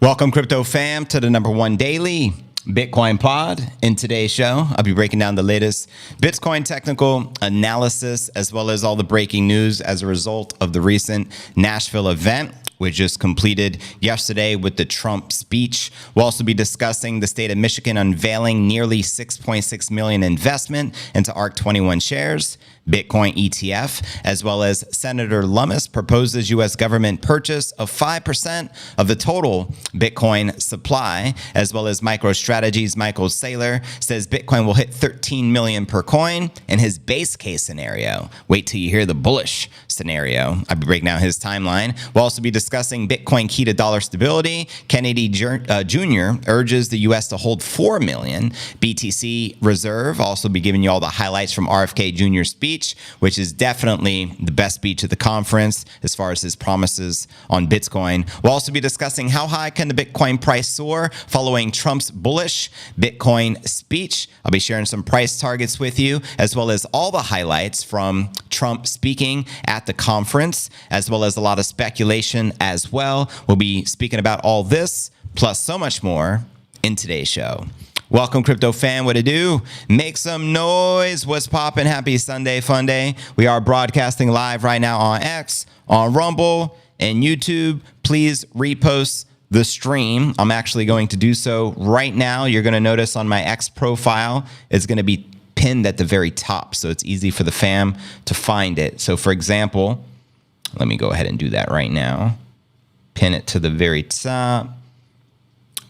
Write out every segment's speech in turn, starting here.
Welcome, crypto fam, to the #1 daily Bitcoin pod. In today's show, I'll be breaking down the latest Bitcoin technical analysis, as well as all the breaking news as a result of the recent Nashville event, which just completed yesterday with the Trump speech. We'll also be discussing the state of Michigan unveiling nearly $6.6 million investment into ARK21 shares, Bitcoin ETF, as well as Senator Lummis proposes U.S. government purchase of 5% of the total Bitcoin supply, as well as MicroStrategy's Michael Saylor says Bitcoin will hit 13 million per coin in his base case scenario. Wait till you hear the bullish scenario. I'll be breaking down his timeline. We'll also be discussing Bitcoin key to dollar stability. Kennedy Jr. urges the U.S. to hold 4 million BTC reserve. I'll also be giving you all the highlights from RFK Jr.'s speech, which is definitely the best speech at the conference as far as his promises on Bitcoin. We'll also be discussing how high can the Bitcoin price soar following Trump's bullish Bitcoin speech. I'll be sharing some price targets with you, as well as all the highlights from Trump speaking at the conference, as well as a lot of speculation as well. We'll be speaking about all this, plus so much more in today's show. Welcome, crypto fan. What to do? Make some noise. What's poppin'? Happy Sunday, fun day. We are broadcasting live right now on X, on Rumble, and YouTube. Please repost the stream. I'm actually going to do so right now. You're going to notice on my X profile, it's going to be pinned at the very top, so it's easy for the fam to find it. So, for example, let me go ahead and do that right now. Pin it to the very top.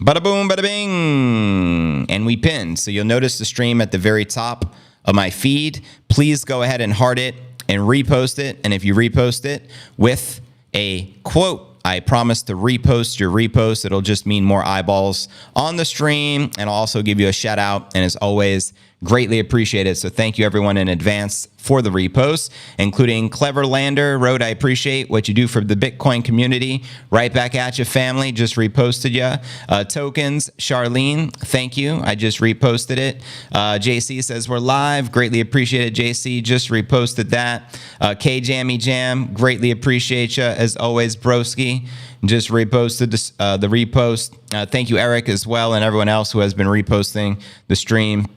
Bada boom, bada bing, and we pinned. So you'll notice the stream at the very top of my feed. Please go ahead and heart it and repost it. And if you repost it with a quote, I promise to repost your repost. It'll just mean more eyeballs on the stream, and I'll also give you a shout out. And as always, greatly appreciated. So thank you everyone in advance for the repost, including Clever Lander wrote, I appreciate what you do for the Bitcoin community. Right back at you, family. Just reposted you. Tokens, Charlene, thank you. I just reposted it. JC says we're live. Greatly appreciate it, JC. Just reposted that. K Jammy Jam, greatly appreciate you as always, broski. Just reposted the repost. Thank you, Eric, as well, and everyone else who has been reposting the stream.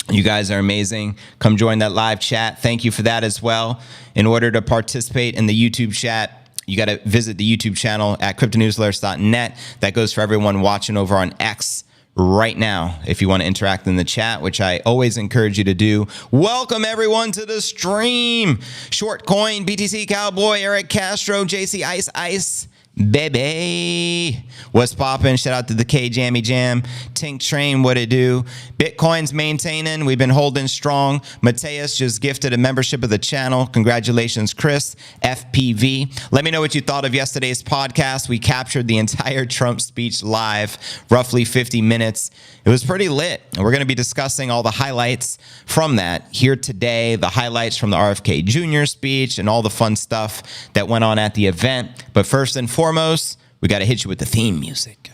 You guys are amazing. Come join that live chat. Thank you for that as well. In order to participate in the YouTube chat, you got to visit the YouTube channel at cryptonewsalerts.net. That goes for everyone watching over on X right now. If you want to interact in the chat, which I always encourage you to do. Welcome everyone to the stream. Short Coin, BTC Cowboy, Eric Castro, JC Ice, baby, what's poppin'? Shout out to the K Jammy Jam, Tink Train, what it do? Bitcoin's maintaining. We've been holding strong. Mateus just gifted a membership of the channel. Congratulations, Chris. FPV. Let me know what you thought of yesterday's podcast. We captured the entire Trump speech live, roughly 50 minutes. It was pretty lit. And we're going to be discussing all the highlights from that here today, the highlights from the RFK Jr. speech and all the fun stuff that went on at the event. But first and foremost, we got to hit you with the theme music.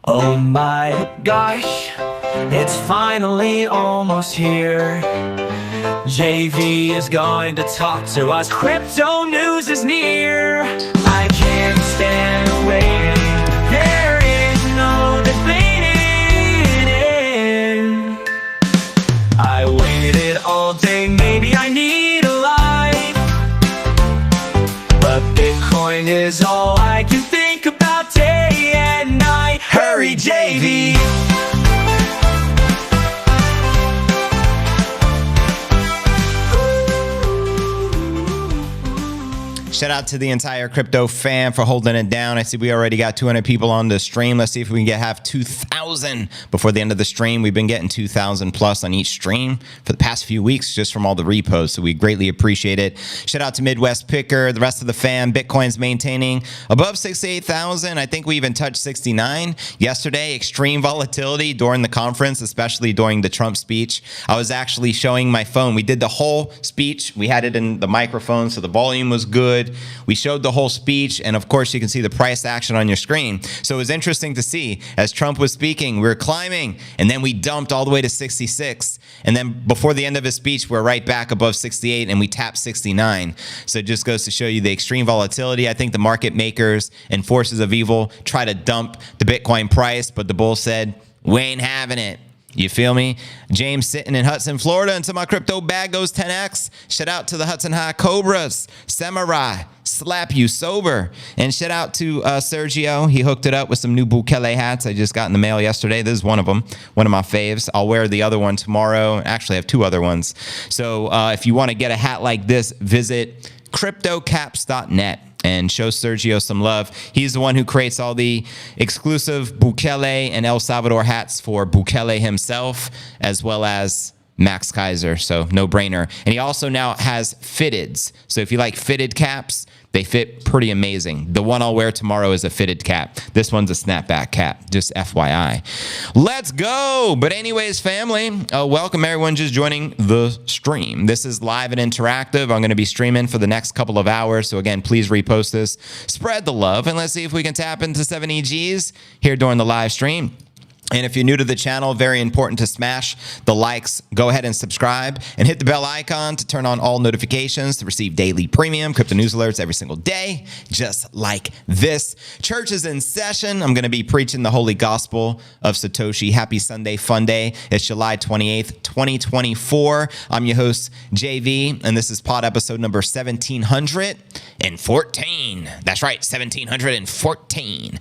Oh my gosh, it's finally almost here. JV is going to talk to us. Crypto news is near. I can't stand waiting. There is no debating. I waited all day, maybe I need a life, but Bitcoin is all I can think about day and night. Hurry, JV. Shout out to the entire crypto fam for holding it down. I see we already got 200 people on the stream. Let's see if we can have 2,000 before the end of the stream. We've been getting 2,000 plus on each stream for the past few weeks just from all the reposts, so we greatly appreciate it. Shout out to Midwest Picker, the rest of the fam. Bitcoin's maintaining above 68,000. I think we even touched 69 yesterday. Extreme volatility during the conference, especially during the Trump speech. I was actually showing my phone. We did the whole speech. We had it in the microphone, so the volume was good. good. We showed the whole speech, and of course, you can see the price action on your screen. So it was interesting to see as Trump was speaking, we were climbing, and then we dumped all the way to 66. And then before the end of his speech, we're right back above 68, and we tapped 69. So it just goes to show you the extreme volatility. I think the market makers and forces of evil try to dump the Bitcoin price, but the bull said, we ain't having it. You feel me? James sitting in Hudson, Florida, until my crypto bag goes 10x. Shout out to the Hudson High Cobras, Samurai, slap you sober. And shout out to Sergio. He hooked it up with some new Bukele hats I just got in the mail yesterday. This is one of them, one of my faves. I'll wear the other one tomorrow. Actually, I have two other ones. So if you want to get a hat like this, visit cryptocaps.net. And show Sergio some love. He's the one who creates all the exclusive Bukele and El Salvador hats for Bukele himself, as well as Max Kaiser. So no brainer. And he also now has fitteds. So if you like fitted caps, they fit pretty amazing. The one I'll wear tomorrow is a fitted cap. This one's a snapback cap, just FYI. Let's go. But anyways, family, welcome everyone just joining the stream. This is live and interactive. I'm going to be streaming for the next couple of hours. So again, please repost this, spread the love, and let's see if we can tap into 7 EGs here during the live stream. And if you're new to the channel, very important to smash the likes. Go ahead and subscribe and hit the bell icon to turn on all notifications to receive daily premium crypto news alerts every single day, just like this. Church is in session. I'm going to be preaching the holy gospel of Satoshi. Happy Sunday fun day. It's July 28th, 2024. I'm your host, JV, and this is pod episode number 1714. That's right, 1714.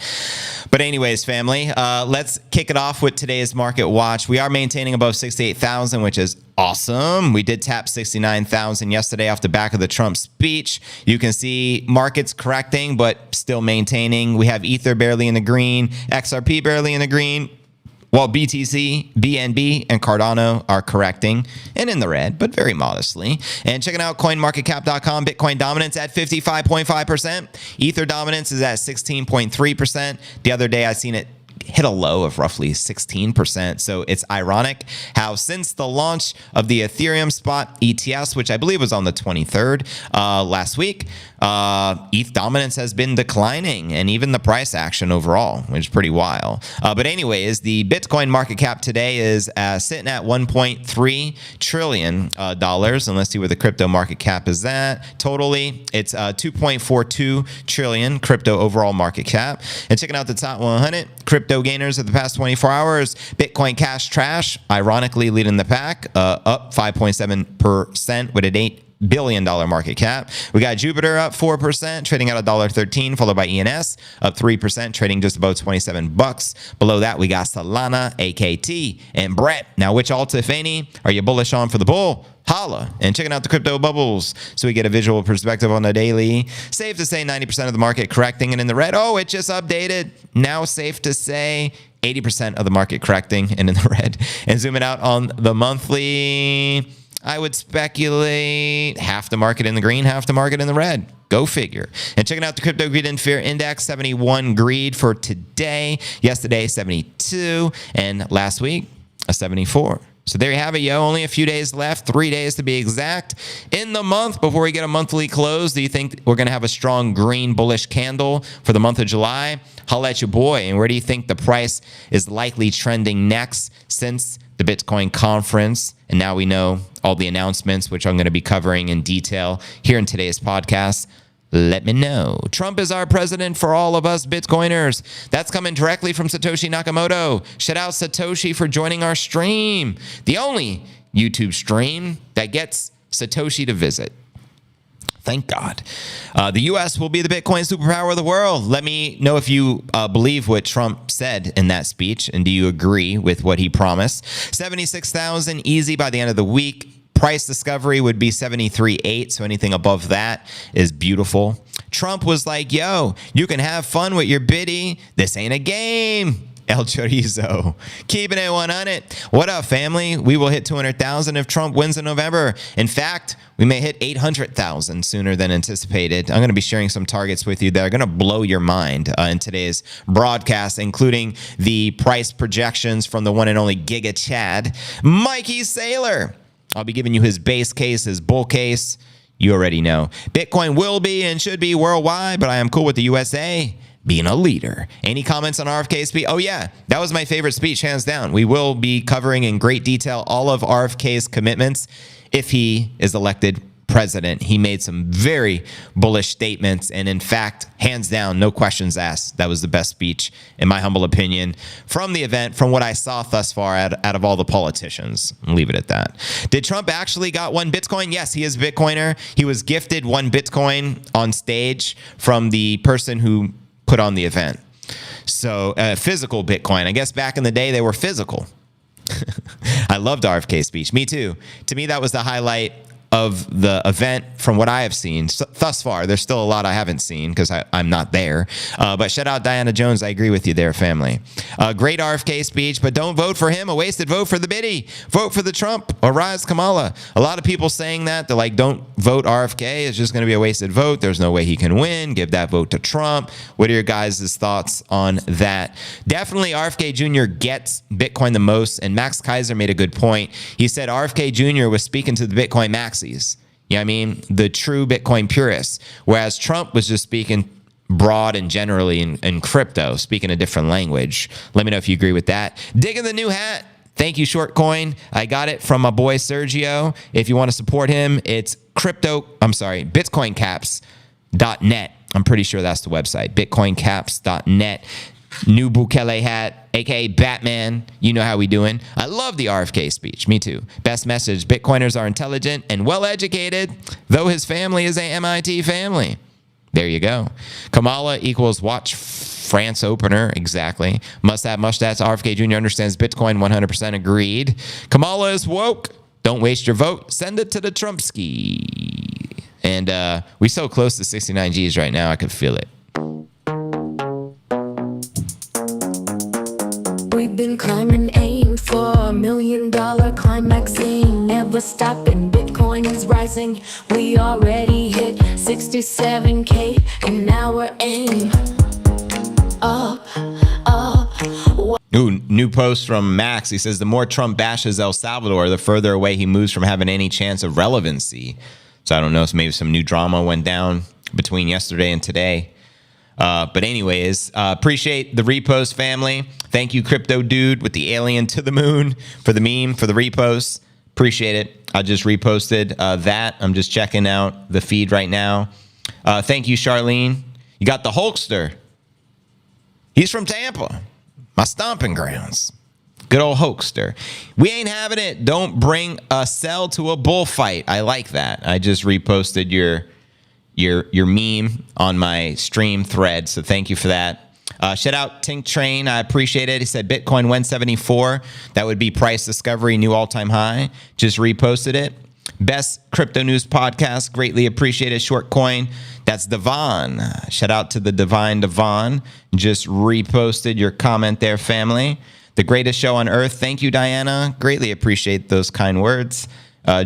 But anyways, family, let's kick it off with today's market watch. We are maintaining above 68,000, which is awesome. We did tap 69,000 yesterday off the back of the Trump speech. You can see markets correcting, but still maintaining. We have Ether barely in the green, XRP barely in the green, while BTC, BNB, and Cardano are correcting and in the red, but very modestly. And checking out coinmarketcap.com, Bitcoin dominance at 55.5%. Ether dominance is at 16.3%. The other day I seen it hit a low of roughly 16%. So it's ironic how since the launch of the Ethereum spot ETS, which I believe was on the 23rd last week, ETH dominance has been declining, and even the price action overall, which is pretty wild. But anyways, the Bitcoin market cap today is sitting at $1.3 trillion. And let's see where the crypto market cap is at. Totally, it's 2.42 trillion crypto overall market cap. And checking out the top 100 crypto gainers of the past 24 hours, Bitcoin Cash Trash, ironically leading the pack, up 5.7% with an $8 billion market cap. We got Jupiter up 4%, trading at $1.13, followed by ENS up 3%, trading just about $27. Below that, we got Solana, AKT, and Brett. Now, which alt, if any, are you bullish on for the bull? Holla. And checking out the crypto bubbles so we get a visual perspective on the daily. Safe to say 90% of the market correcting and in the red. Oh, it just updated. Now safe to say 80% of the market correcting and in the red. And zooming out on the monthly, I would speculate half the market in the green, half the market in the red. Go figure. And checking out the Crypto Greed and Fear Index, 71 greed for today. Yesterday, 72. And last week, a 74. So there you have it, yo. Only a few days left, 3 days to be exact, in the month before we get a monthly close. Do you think we're going to have a strong green bullish candle for the month of July? Holla at your boy. And where do you think the price is likely trending next since the Bitcoin conference? And now we know all the announcements, which I'm going to be covering in detail here in today's podcast. Let me know. Trump is our president for all of us Bitcoiners. That's coming directly from Satoshi Nakamoto. Shout out Satoshi for joining our stream. The only YouTube stream that gets Satoshi to visit. Thank God. The U.S. will be the Bitcoin superpower of the world. Let me know if you believe what Trump said in that speech, and do you agree with what he promised? 76,000 easy by the end of the week. Price discovery would be 73.8, so anything above that is beautiful. Trump was like, yo, you can have fun with your biddy. This ain't a game. El Chorizo. Keeping it 100. What up, family? We will hit 200,000 if Trump wins in November. In fact, we may hit 800,000 sooner than anticipated. I'm going to be sharing some targets with you that are going to blow your mind in today's broadcast, including the price projections from the one and only Giga Chad, Mikey Saylor. I'll be giving you his base case, his bull case. You already know. Bitcoin will be and should be worldwide, but I am cool with the USA being a leader. Any comments on RFK's speech? Oh, yeah, that was my favorite speech, hands down. We will be covering in great detail all of RFK's commitments if he is elected president. He made some very bullish statements, and in fact, hands down, no questions asked, that was the best speech, in my humble opinion, from the event, from what I saw thus far out of all the politicians. I'll leave it at that. Did Trump actually got one Bitcoin? Yes, he is a Bitcoiner. He was gifted one Bitcoin on stage from the person who put on the event. So physical Bitcoin. I guess back in the day, they were physical. I loved RFK's speech. Me too. To me, that was the highlight of the event from what I have seen thus far. There's still a lot I haven't seen because I'm not there. But shout out Diana Jones. I agree with you there, family. Great RFK speech, but don't vote for him. A wasted vote for the biddy. Vote for the Trump or rise Kamala. A lot of people saying that. They're like, don't vote RFK. It's just going to be a wasted vote. There's no way he can win. Give that vote to Trump. What are your guys' thoughts on that? Definitely RFK Jr. gets Bitcoin the most, and Max Kaiser made a good point. He said RFK Jr. was speaking to the Bitcoin maxis. You know what I mean? The true Bitcoin purists. Whereas Trump was just speaking broad and generally in crypto, speaking a different language. Let me know if you agree with that. Digging the new hat. Thank you, Shortcoin. I got it from my boy Sergio. If you want to support him, it's bitcoincaps.net. I'm pretty sure that's the website. bitcoincaps.net. New Bukele hat, aka Batman. You know how we doing. I love the RFK speech. Me too. Best message: Bitcoiners are intelligent and well-educated, though his family is a MIT family. There you go. Kamala equals watch France opener. Exactly. Must have mustache. RFK Jr. understands Bitcoin. 100% agreed. Kamala is woke. Don't waste your vote. Send it to the Trumpski. And we so close to 69 Gs right now. I could feel it. We've been climbing, aim for $1 million climaxing, never stopping. Bitcoin is rising. We already hit 67K, and now we're aim up. Ooh, new post from Max. He says the more Trump bashes El Salvador, the further away he moves from having any chance of relevancy. So I don't know if maybe some new drama went down between yesterday and today. But anyways, appreciate the repost, family. Thank you, Crypto Dude with the alien to the moon, for the meme, for the repost. Appreciate it. I just reposted that. I'm just checking out the feed right now. Thank you, Charlene. You got the Hulkster. He's from Tampa, my stomping grounds. Good old Hulkster. We ain't having it. Don't bring a cell to a bullfight. I like that. I just reposted your meme on my stream thread, so thank you for that. Shout out Tink Train. I appreciate it. He said Bitcoin 174. That would be price discovery, new all-time high. Just reposted it. Best crypto news podcast. Greatly appreciated. Short coin. That's Devon. Shout out to the Divine Devon. Just reposted your comment there, family. The greatest show on earth. Thank you, Diana. Greatly appreciate those kind words.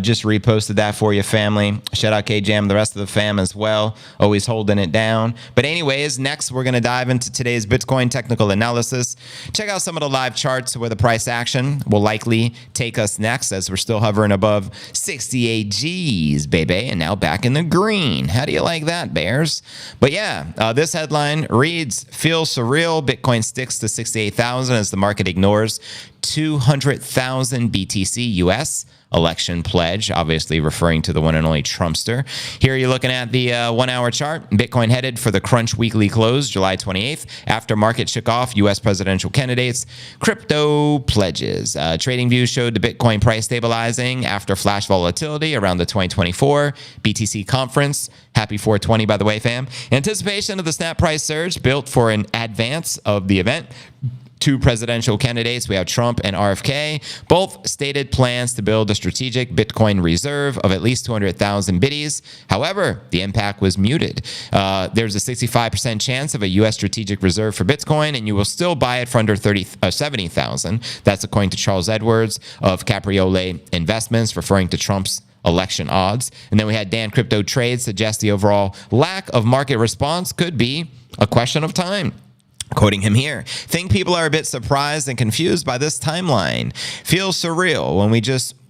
Just reposted that for you, family. Shout out K-Jam, the rest of the fam as well. Always holding it down. But anyways, next we're going to dive into today's Bitcoin technical analysis. Check out some of the live charts where the price action will likely take us next, as we're still hovering above 68 Gs, baby. And now back in the green. How do you like that, Bears? But yeah, this headline reads, feels surreal. Bitcoin sticks to 68,000 as the market ignores 200,000 BTC US election pledge, obviously referring to the one and only Trumpster. Here you're looking at the 1 hour chart. Bitcoin headed for the crunch weekly close, July 28th, after market shook off U.S. presidential candidates' crypto pledges. Trading views showed the Bitcoin price stabilizing after flash volatility around the 2024 BTC conference. Happy 420, by the way, fam. Anticipation of the snap price surge built for an advance of the event. Two presidential candidates, we have Trump and RFK, both stated plans to build a strategic Bitcoin reserve of at least 200,000 biddies. However, the impact was muted. There's a 65% chance of a U.S. strategic reserve for Bitcoin, and you will still buy it for under 70,000. That's according to Charles Edwards of Capriole Investments, referring to Trump's election odds. And then we had Dan Crypto Trade suggest the overall lack of market response could be a question of time. Quoting him here, think people are a bit surprised and confused by this timeline. Feels surreal when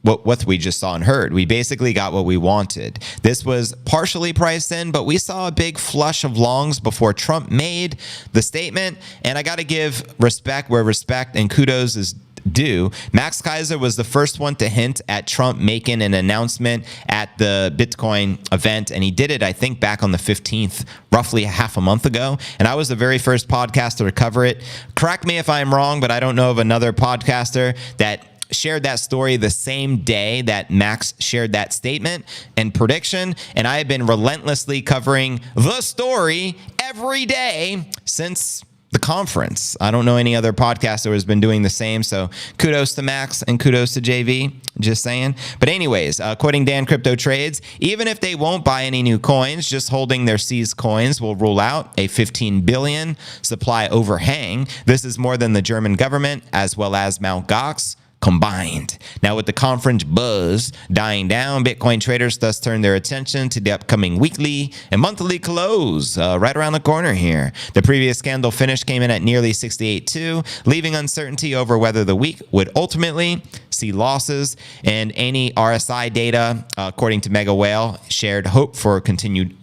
what we just saw and heard. We basically got what we wanted. This was partially priced in, but we saw a big flush of longs before Trump made the statement. And I got to give respect where respect and kudos is due. Max Keiser was the first one to hint at Trump making an announcement at the Bitcoin event, and he did it, I think, back on the 15th, roughly half a month ago. And I was the very first podcaster to cover it. Correct me if I'm wrong, but I don't know of another podcaster that shared that story the same day that Max shared that statement and prediction. And I have been relentlessly covering the story every day since the conference. I don't know any other podcaster who's been doing the same. So kudos to Max and kudos to JV. Just saying. But anyways, quoting Dan Crypto Trades, even if they won't buy any new coins, just holding their seized coins will rule out a 15 billion supply overhang. This is more than the German government as well as Mt. Gox combined. Now, with the conference buzz dying down, Bitcoin traders thus turn their attention to the upcoming weekly and monthly close right around the corner here. The previous candle finish came in at nearly 68.2, leaving uncertainty over whether the week would ultimately see losses. And any RSI data, according to Mega Whale, shared hope for continued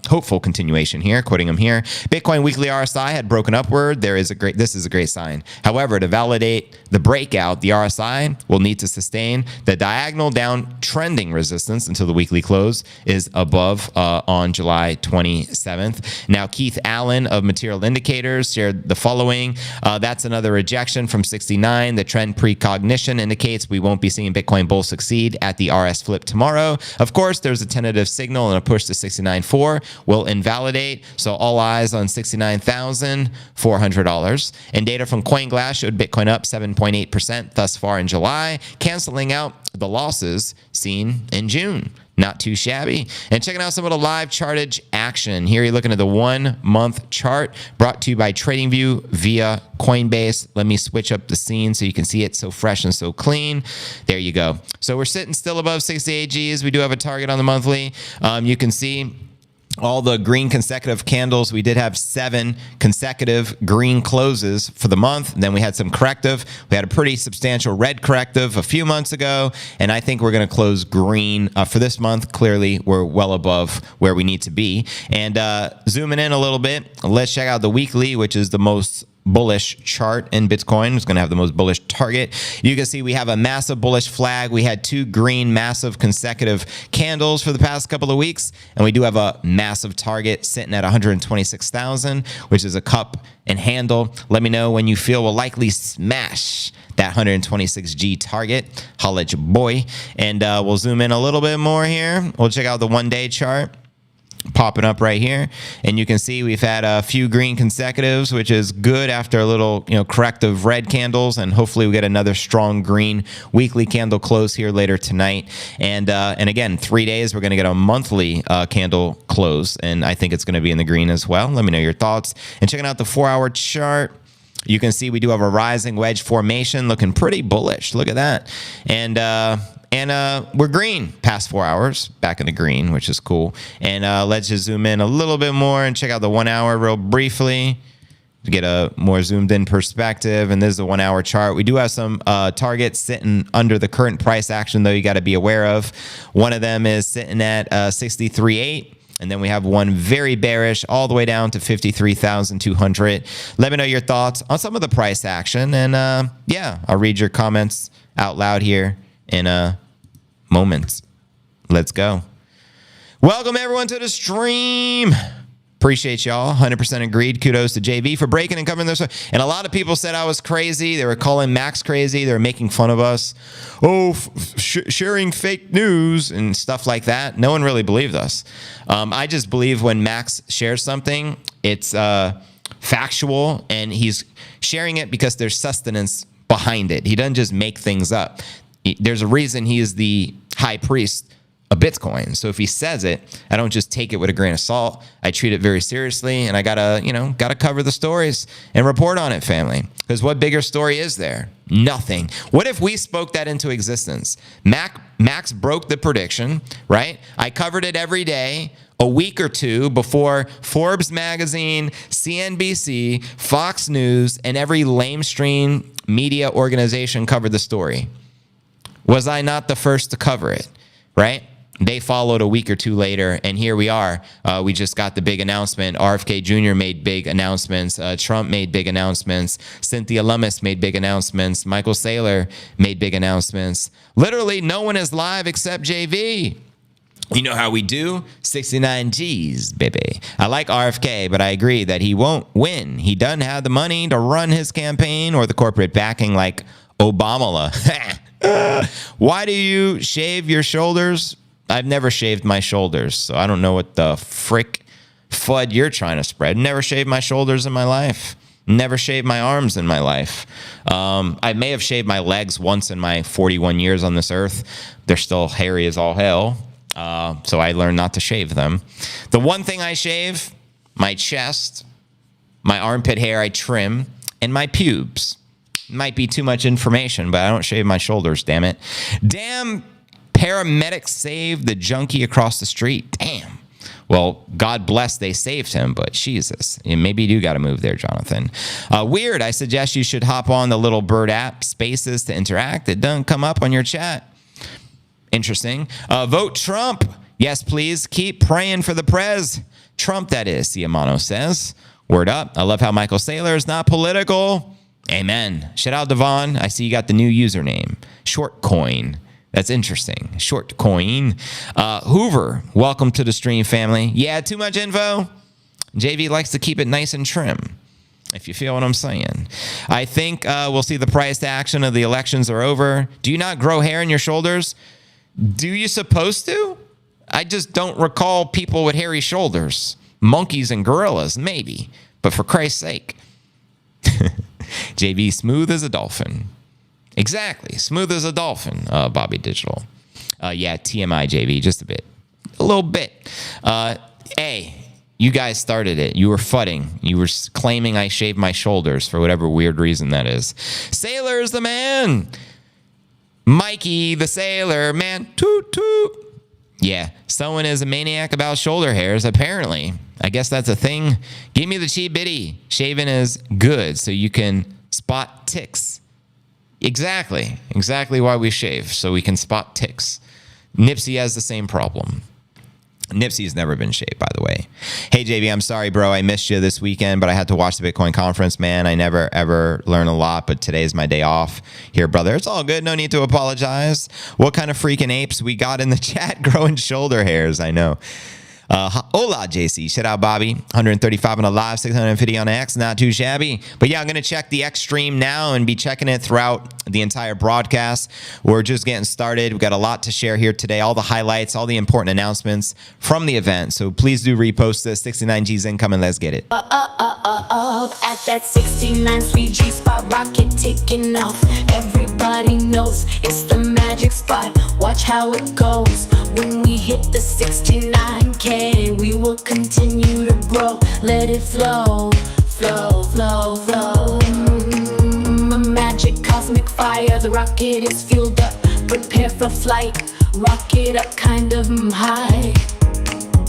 hopeful continuation here, quoting him here. Bitcoin weekly RSI had broken upward. This is a great sign. However, to validate the breakout, the RSI will need to sustain the diagonal down trending resistance until the weekly close is above on July 27th. Now, Keith Allen of Material Indicators shared the following. That's another rejection from 69. The trend precognition indicates we won't be seeing Bitcoin bull succeed at the RS flip tomorrow. Of course, there's a tentative signal and a push to 69.4 will invalidate. So all eyes on $69,400. And data from CoinGlass showed Bitcoin up 7.8% thus far in July, canceling out the losses seen in June. Not too shabby. And checking out some of the live chartage action. Here you're looking at the 1 month chart brought to you by TradingView via Coinbase. Let me switch up the scene so you can see it so fresh and so clean. There you go. So we're sitting still above 68 Gs. We do have a target on the monthly. You can see all the green consecutive candles. We did have 7 consecutive green closes for the month. Then we had some corrective. We had a pretty substantial red corrective a few months ago. And I think we're going to close green for this month. Clearly, we're well above where we need to be. And zooming in a little bit, let's check out the weekly, which is the most bullish chart in Bitcoin. It's going to have the most bullish target. You can see we have a massive bullish flag. We had 2 green massive consecutive candles for the past couple of weeks, and we do have a massive target sitting at 126,000, which is a cup and handle. Let me know when you feel we'll likely smash that 126G target. Holla at your boy. And we'll zoom in a little bit more here. We'll check out the 1-day chart popping up right here, and you can see we've had a few green consecutives, which is good after a little corrective red candles, and hopefully we get another strong green weekly candle close here later tonight. And again, 3 days we're going to get a monthly candle close, and I think it's going to be in the green as well. Let me know your thoughts. And checking out the 4-hour chart, you can see we do have a rising wedge formation looking pretty bullish. Look at that. And we're green past 4 hours, back in the green, which is cool. And let's just zoom in a little bit more and check out the 1 hour real briefly to get a more zoomed in perspective. And this is the 1 hour chart. We do have some targets sitting under the current price action, though, you got to be aware of. One of them is sitting at 63.8. And then we have one very bearish all the way down to 53,200. Let me know your thoughts on some of the price action. And yeah, I'll read your comments out loud here in a moment. Let's go. Welcome everyone to the stream. Appreciate y'all. 100% agreed. Kudos to JV for breaking and covering this. And a lot of people said I was crazy. They were calling Max crazy. They were making fun of us. Oh, sharing fake news and stuff like that. No one really believed us. I just believe when Max shares something, it's factual, and he's sharing it because there's sustenance behind it. He doesn't just make things up. There's a reason he is the high priest a Bitcoin. So if he says it, I don't just take it with a grain of salt. I treat it very seriously, and I gotta cover the stories and report on it, family. Because what bigger story is there? Nothing. What if we spoke that into existence? Max broke the prediction, right? I covered it every day, a week or two before Forbes magazine, CNBC, Fox News, and every lamestream media organization covered the story. Was I not the first to cover it, right? They followed a week or two later, and here we are. We just got the big announcement. RFK Jr. made big announcements. Trump made big announcements. Cynthia Lummis made big announcements. Michael Saylor made big announcements. Literally, no one is live except JV. You know how we do? 69 G's, baby. I like RFK, but I agree that he won't win. He doesn't have the money to run his campaign or the corporate backing like Obama. Why do you shave your shoulders? I've never shaved my shoulders, so I don't know what the frick FUD you're trying to spread. Never shaved my shoulders in my life. Never shaved my arms in my life. I may have shaved my legs once in my 41 years on this earth. They're still hairy as all hell, so I learned not to shave them. The one thing I shave, my chest, my armpit hair I trim, and my pubes. Might be too much information, but I don't shave my shoulders, damn it. Damn. Paramedics saved the junkie across the street. Damn. Well, God bless they saved him, but Jesus. Maybe you do got to move there, Jonathan. Weird. I suggest you should hop on the little bird app, Spaces, to interact. It doesn't come up on your chat. Interesting. Vote Trump. Yes, please. Keep praying for the prez. Trump, that is, Siamano says. Word up. I love how Michael Saylor is not political. Amen. Shout out, Devon. I see you got the new username. Short coin. That's interesting. Short coin. Hoover, welcome to the stream, family. Yeah, too much info. JV likes to keep it nice and trim, if you feel what I'm saying. I think we'll see the price to action of the elections are over. Do you not grow hair in your shoulders? Do you supposed to? I just don't recall people with hairy shoulders. Monkeys and gorillas, maybe. But for Christ's sake. JV, smooth as a dolphin. Exactly. Smooth as a dolphin, Bobby Digital. Yeah, TMI, JV, just a bit. A little bit. Hey, you guys started it. You were fudding. You were claiming I shaved my shoulders for whatever weird reason that is. Sailor's the man. Mikey, the sailor, man. Toot, toot. Yeah, someone is a maniac about shoulder hairs, apparently. I guess that's a thing. Give me the cheap bitty. Shaving is good, so you can spot ticks. Exactly why we shave, so we can spot ticks. Nipsey has the same problem. Nipsey's never been shaved, by the way. Hey, JV, I'm sorry, bro. I missed you this weekend, but I had to watch the Bitcoin conference, man. I never, ever learn a lot, but today's my day off here, brother. It's all good. No need to apologize. What kind of freaking apes we got in the chat growing shoulder hairs? I know. Hola, JC. Shout out, Bobby. 135 on the live, 650 on the X. Not too shabby. But yeah, I'm going to check the X stream now and be checking it throughout the entire broadcast. We're just getting started. We've got a lot to share here today. All the highlights, all the important announcements from the event. So please do repost this. 69G's incoming. Let's get it. At that 69 sweet G spot, rocket ticking off. Everybody knows it's the magic spot. Watch how it goes when we hit the 69K. We will continue to grow. Let it flow, flow, flow, flow. Magic cosmic fire. The rocket is fueled up. Prepare for flight. Rocket up kind of high.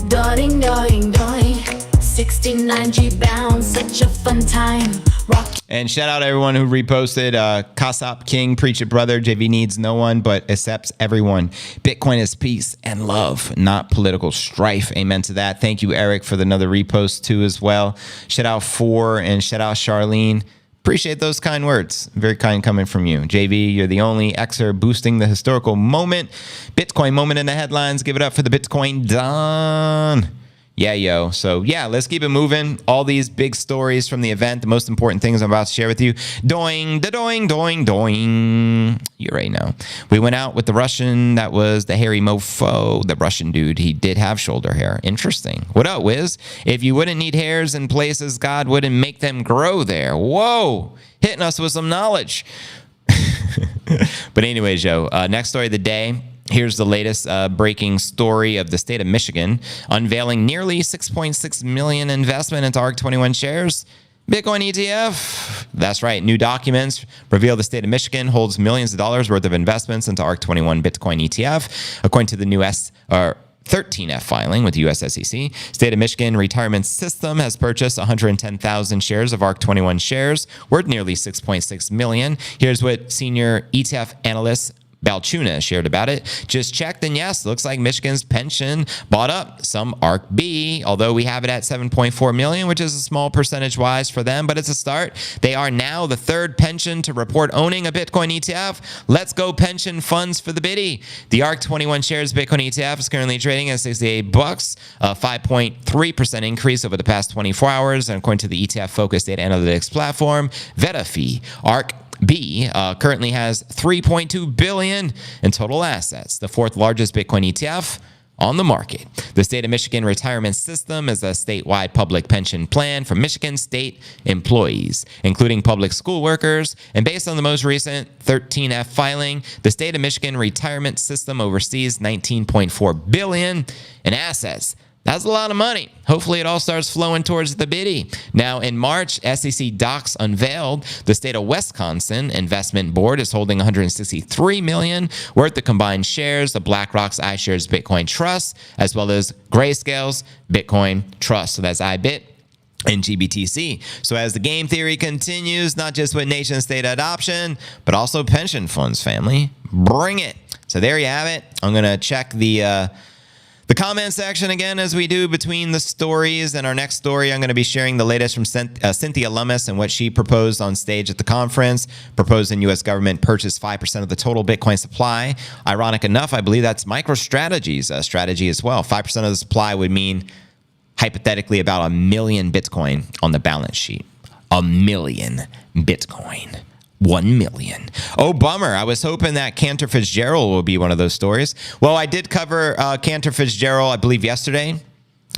Darting, darting, darting. 69G bound, such a fun time. Rock. And shout out everyone who reposted. Kasap King, Preach It Brother. JV needs no one but accepts everyone. Bitcoin is peace and love, not political strife. Amen to that. Thank you, Eric, for another repost too as well. Shout out Four and shout out Charlene. Appreciate those kind words. Very kind coming from you. JV, you're the only Xer boosting the historical moment. Bitcoin moment in the headlines. Give it up for the Bitcoin Don. Yeah, yo. So, yeah, let's keep it moving. All these big stories from the event. The most important things I'm about to share with you. Doing, da-doing, doing, doing. You already know. We went out with the Russian. That was the hairy mofo. The Russian dude. He did have shoulder hair. Interesting. What up, Wiz? If you wouldn't need hairs in places, God wouldn't make them grow there. Whoa. Hitting us with some knowledge. But anyways, yo, next story of the day. Here's the latest breaking story of the state of Michigan unveiling nearly 6.6 million investment into ARK21 shares. Bitcoin ETF. That's right. New documents reveal the state of Michigan holds millions of dollars worth of investments into ARK21 Bitcoin ETF, according to the new 13F filing with the US SEC. State of Michigan Retirement System has purchased 110,000 shares of ARK21 shares, worth nearly 6.6 million. Here's what senior ETF analyst Balchuna shared about it. Just checked, and yes, looks like Michigan's pension bought up some ARK-B, although we have it at 7.4 million, which is a small percentage-wise for them, but it's a start. They are now the third pension to report owning a Bitcoin ETF. Let's go pension funds for the biddy. The ARK21 shares Bitcoin ETF is currently trading at 68 bucks, a 5.3% increase over the past 24 hours, and according to the ETF-focused data analytics platform, VetaFi, ARK-B currently has 3.2 billion in total assets, the fourth largest Bitcoin ETF on the market. The state of Michigan Retirement System is a statewide public pension plan for Michigan state employees, including public school workers. And based on the most recent 13F filing, the state of Michigan Retirement System oversees 19.4 billion in assets. That's a lot of money. Hopefully it all starts flowing towards the biddy. Now, in March, SEC docs unveiled the state of Wisconsin Investment Board is holding 163 million worth of combined shares of BlackRock's iShares Bitcoin Trust, as well as Grayscale's Bitcoin Trust. So that's IBIT and GBTC. So as the game theory continues, not just with nation state adoption, but also pension funds, family. Bring it. So there you have it. I'm going to check the comment section again, as we do between the stories. And our next story, I'm going to be sharing the latest from Cynthia Lummis and what she proposed on stage at the conference, proposing U.S. government purchase 5% of the total Bitcoin supply. Ironic enough, I believe that's MicroStrategy's strategy as well. 5% of the supply would mean, hypothetically, about 1 million Bitcoin on the balance sheet. 1 million Bitcoin. 1 million. Oh, bummer. I was hoping that Cantor Fitzgerald will be one of those stories. Well, I did cover Cantor Fitzgerald, I believe, yesterday.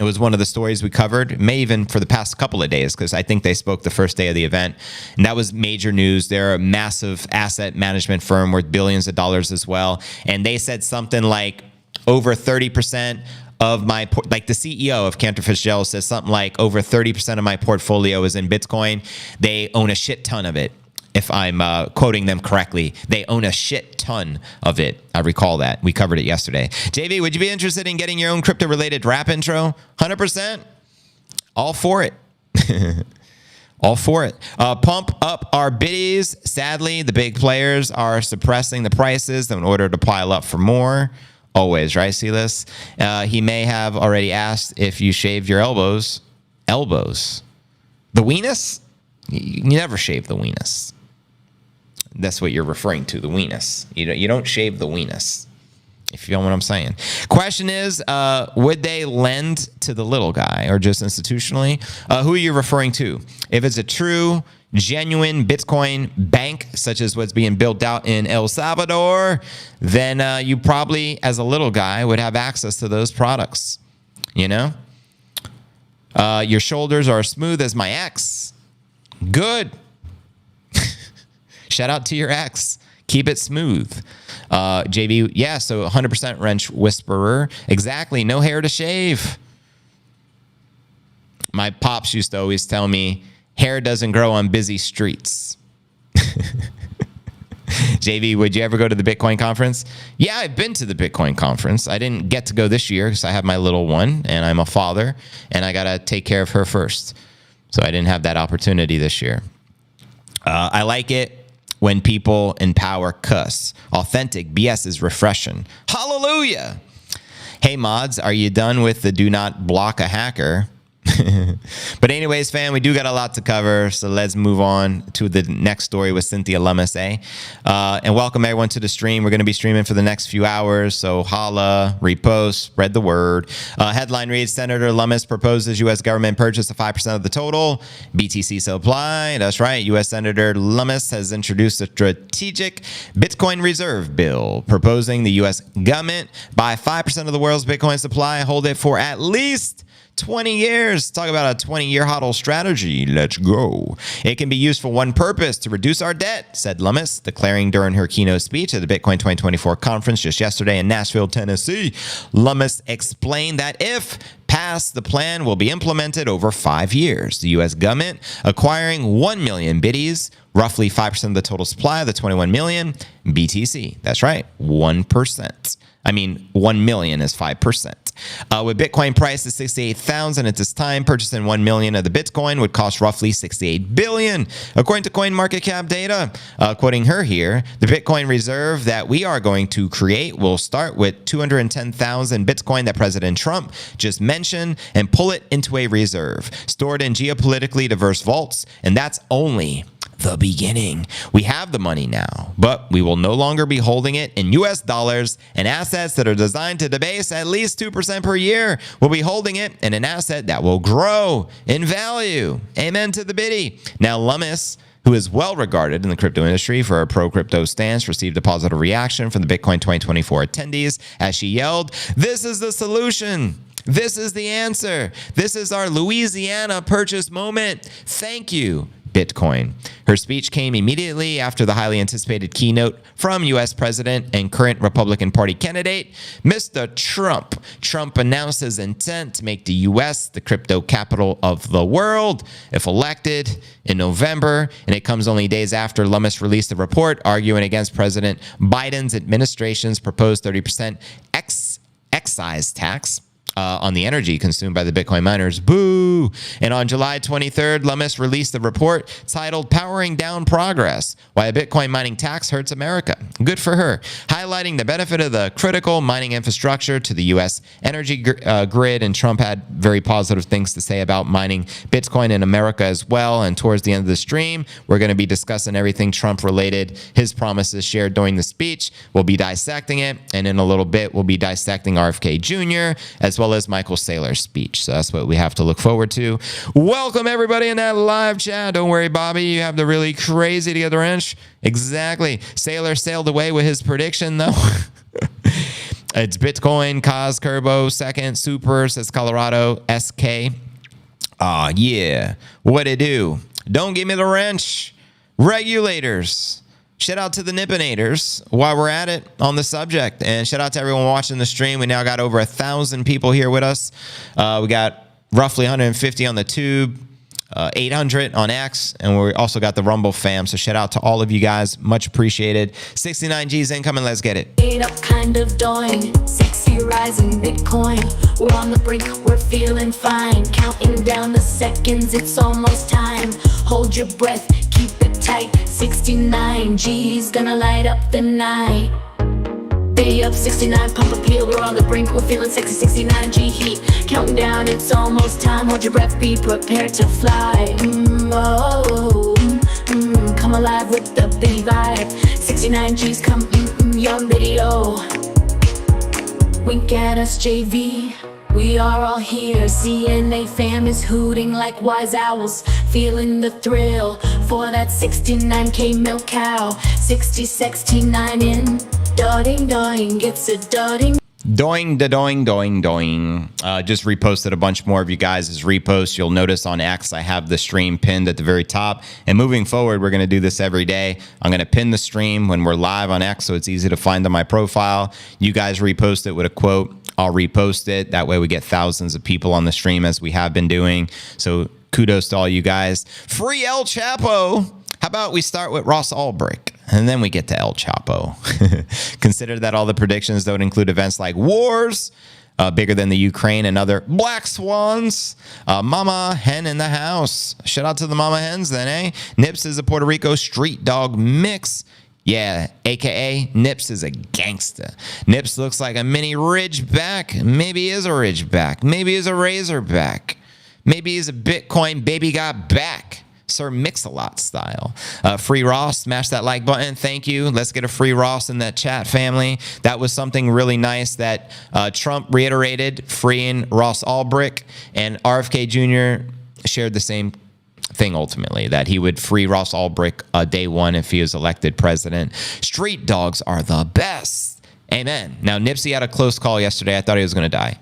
It was one of the stories we covered, may even for the past couple of days, because I think they spoke the first day of the event. And that was major news. They're a massive asset management firm worth billions of dollars as well. And they said something like over 30% of my, like the CEO of Cantor Fitzgerald says something like over 30% of my portfolio is in Bitcoin. They own a shit ton of it. If I'm quoting them correctly, they own a shit ton of it. I recall that. We covered it yesterday. JV, would you be interested in getting your own crypto-related rap intro? 100%. All for it. All for it. Pump up our biddies. Sadly, the big players are suppressing the prices in order to pile up for more. Always, right, Silas? He may have already asked if you shave your elbows. Elbows. The weenus? You never shave the weenus. That's what you're referring to, the weenus. You don't shave the weenus, if you know what I'm saying. Question is, would they lend to the little guy or just institutionally? Who are you referring to? If it's a true, genuine Bitcoin bank, such as what's being built out in El Salvador, then you probably, as a little guy, would have access to those products. You know? Your shoulders are smooth as my ex. Good. Shout out to your ex. Keep it smooth. JV, yeah, so 100% wrench whisperer. Exactly. No hair to shave. My pops used to always tell me, hair doesn't grow on busy streets. JV, would you ever go to the Bitcoin conference? Yeah, I've been to the Bitcoin conference. I didn't get to go this year because I have my little one and I'm a father and I got to take care of her first. So I didn't have that opportunity this year. I like it when people in power cuss. Authentic BS is refreshing. Hallelujah. Hey, mods, are you done with the do not block a hacker? But anyways, fam, we do got a lot to cover, so let's move on to the next story with Cynthia Lummis. And welcome everyone to the stream. We're going to be streaming for the next few hours, so holla, repost, spread the word. Headline reads, Senator Lummis proposes U.S. government purchase of 5% of the total BTC supply. That's right, U.S. Senator Lummis has introduced a strategic Bitcoin reserve bill, proposing the U.S. government buy 5% of the world's Bitcoin supply, hold it for at least 20 years. Talk about a 20-year HODL strategy. Let's go. It can be used for one purpose, to reduce our debt, said Lummis, declaring during her keynote speech at the Bitcoin 2024 conference just yesterday in Nashville, Tennessee. Lummis explained that if passed, the plan will be implemented over 5 years. The U.S. government acquiring 1 million biddies, roughly 5% of the total supply of the 21 million BTC. That's right, 1%. 1 million is 5%. With Bitcoin price at 68,000 at this time, purchasing 1 million of the Bitcoin would cost roughly 68 billion. According to CoinMarketCap data, quoting her here, the Bitcoin reserve that we are going to create will start with 210,000 Bitcoin that President Trump just mentioned and pull it into a reserve stored in geopolitically diverse vaults. And that's only the beginning. We have the money now, but we will no longer be holding it in US dollars and assets that are designed to debase at least 2% per year. We'll be holding it in an asset that will grow in value. Amen to the biddy. Now, Lummis, who is well regarded in the crypto industry for her pro-crypto stance, received a positive reaction from the Bitcoin 2024 attendees as she yelled, "This is the solution. This is the answer. This is our Louisiana purchase moment. Thank you, Bitcoin." Her speech came immediately after the highly anticipated keynote from U.S. President and current Republican Party candidate, Mr. Trump. Trump announced his intent to make the U.S. the crypto capital of the world if elected in November, and it comes only days after Lummis released a report arguing against President Biden's administration's proposed 30% excise tax on the energy consumed by the Bitcoin miners. Boo! And on July 23rd, Lummis released a report titled Powering Down Progress, Why a Bitcoin Mining Tax Hurts America. Good for her. Highlighting the benefit of the critical mining infrastructure to the U.S. energy grid. And Trump had very positive things to say about mining Bitcoin in America as well. And towards the end of the stream, we're going to be discussing everything Trump related, his promises shared during the speech. We'll be dissecting it. And in a little bit, we'll be dissecting RFK Jr. as well as Michael Saylor's speech. So that's what we have to look forward to. Welcome everybody in that live chat. Don't worry, Bobby, you have the really crazy together wrench. Exactly. Saylor sailed away with his prediction though. It's Bitcoin, Cos, Kerbo, second, Super, says Colorado, SK. Yeah. What it do? Don't give me the wrench. Regulators. Shout out to the Nippinators while we're at it on the subject. And shout out to everyone watching the stream. We now got over 1,000 people here with us. We got roughly 150 on the tube, 800 on X, and we also got the Rumble fam. So shout out to all of you guys. Much appreciated. 69 G's incoming. Let's get it. Made up kind of doing, sexy rising Bitcoin. We're on the brink, we're feeling fine. Counting down the seconds, it's almost time. Hold your breath, keep it tight. 69 G's gonna light up the night. Day up 69, pump appeal, we're on the brink, we're feeling sexy. 69 G heat, counting down, it's almost time. Hold your breath, be prepared to fly. Come alive with the big vibe. 69 G's come on video. Wink at us, JV. We are all here. CNA fam is hooting like wise owls, feeling the thrill for that 69K milk cow. 6069 in, dotting, dotting, it's a dotting. Doing da doing doing doing. Just reposted a bunch more of you guys' reposts. You'll notice on X I have the stream pinned at the very top. And moving forward, we're going to do this every day. I'm going to pin the stream when we're live on X so it's easy to find on my profile. You guys repost it with a quote. I'll repost it. That way we get thousands of people on the stream as we have been doing. So kudos to all you guys. Free El Chapo. How about we start with Ross Ulbricht and then we get to El Chapo. Consider that all the predictions don't include events like wars, bigger than the Ukraine and other black swans. Mama hen in the house. Shout out to the mama hens then, eh? Nips is a Puerto Rico street dog mix. Yeah, AKA Nips is a gangster. Nips looks like a mini Ridgeback. Maybe is a Ridgeback. Maybe is a Razorback. Maybe is a Bitcoin baby got back. Sir Mix-a-Lot style. Free Ross, smash that like button. Thank you. Let's get a free Ross in that chat, family. That was something really nice that Trump reiterated, freeing Ross Ulbricht, and RFK Jr. shared the same thing ultimately, that he would free Ross Ulbricht day one if he was elected president. Street dogs are the best. Amen. Now, Nipsey had a close call yesterday. I thought he was going to die.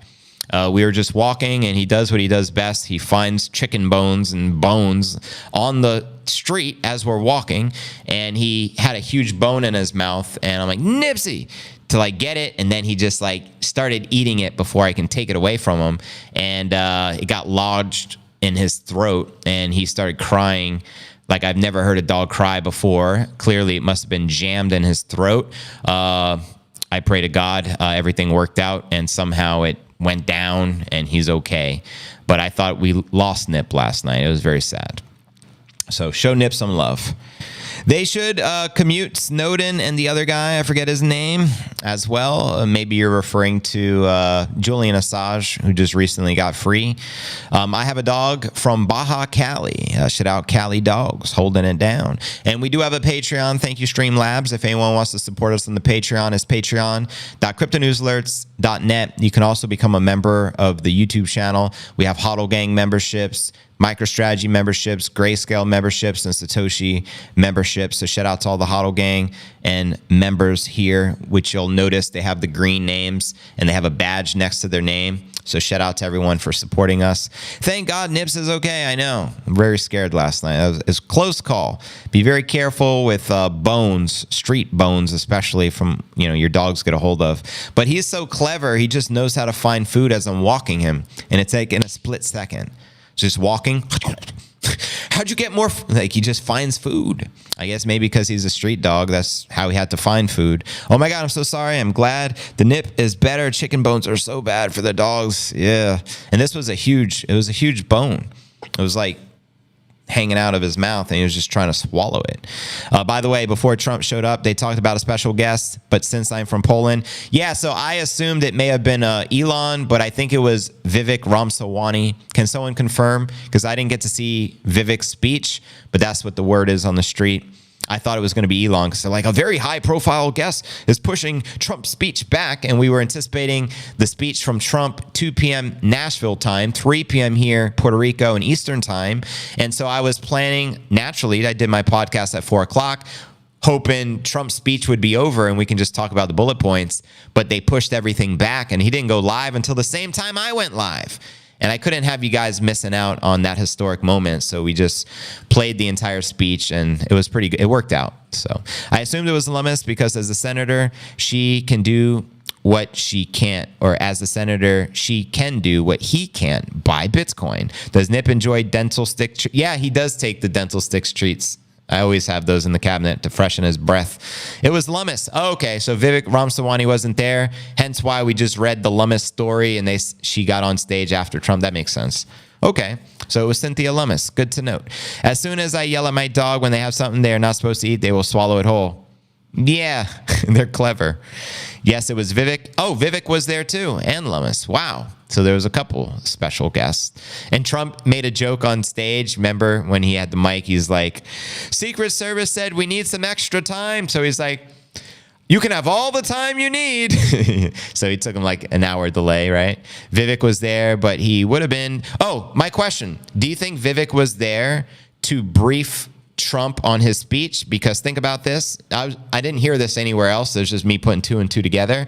We were just walking, and he does what he does best. He finds chicken bones and bones on the street as we're walking, and he had a huge bone in his mouth, and I'm like, Nipsey, to like get it, and then he just like started eating it before I can take it away from him, and it got lodged in his throat, and he started crying like I've never heard a dog cry before. Clearly, it must have been jammed in his throat. I pray to God everything worked out, and somehow it went down, and he's okay. But I thought we lost Nip last night. It was very sad. So show Nip some love. They should commute Snowden and the other guy, I forget his name, as well. Maybe you're referring to Julian Assange, who just recently got free. I have a dog from Baja Cali. Shout out Cali Dogs, holding it down. And we do have a Patreon. Thank you, Streamlabs. If anyone wants to support us on the Patreon, it's patreon.cryptonewsalerts.net. You can also become a member of the YouTube channel. We have Hodl Gang memberships, MicroStrategy memberships, Grayscale memberships, and Satoshi memberships. So shout out to all the Hodl Gang and members here, which you'll notice they have the green names and they have a badge next to their name. So shout out to everyone for supporting us. Thank God Nips is okay. I know. I'm very scared last night. It was a close call. Be very careful with bones, street bones, especially from, your dogs get a hold of. But he's so clever. He just knows how to find food as I'm walking him. And it's like in a split second. Just walking. How'd you get more? Like, he just finds food. I guess maybe because he's a street dog, that's how he had to find food. Oh my God, I'm so sorry. I'm glad the Nip is better. Chicken bones are so bad for the dogs. Yeah. And this was a huge bone. It was like hanging out of his mouth, and he was just trying to swallow it. By the way, before Trump showed up, they talked about a special guest, but since I'm from Poland, so I assumed it may have been Elon, but I think it was Vivek Ramaswamy. Can someone confirm? Because I didn't get to see Vivek's speech, but that's what the word is on the street. I thought it was going to be Elon because they're like, a very high-profile guest is pushing Trump's speech back, and we were anticipating the speech from Trump 2 p.m. Nashville time, 3 p.m. here, Puerto Rico, and Eastern time. And so I was planning, naturally, I did my podcast at 4 o'clock, hoping Trump's speech would be over and we can just talk about the bullet points, but they pushed everything back, and he didn't go live until the same time I went live. And I couldn't have you guys missing out on that historic moment. So we just played the entire speech, and it was pretty good. It worked out. So I assumed it was Lummis because as a senator, she can do what she can't, or as a senator, she can do what he can't, buy Bitcoin. Does Nip enjoy dental stick? Yeah, he does take the dental sticks treats. I always have those in the cabinet to freshen his breath. It was Lummis. Oh, okay, so Vivek Ramaswamy wasn't there, hence why we just read the Lummis story, and she got on stage after Trump. That makes sense. Okay, so it was Cynthia Lummis. Good to note. As soon as I yell at my dog when they have something they're not supposed to eat, they will swallow it whole. Yeah, they're clever. Yes, it was Vivek. Oh, Vivek was there too, and Lummis. Wow. So there was a couple special guests. And Trump made a joke on stage. Remember when he had the mic, he's like, Secret Service said we need some extra time. So he's like, you can have all the time you need. So he took him like an hour delay, right? Vivek was there, but he would have been. Oh, my question. Do you think Vivek was there to brief Trump on his speech? Because think about this. I didn't hear this anywhere else. There's just me putting 2 and 2 together.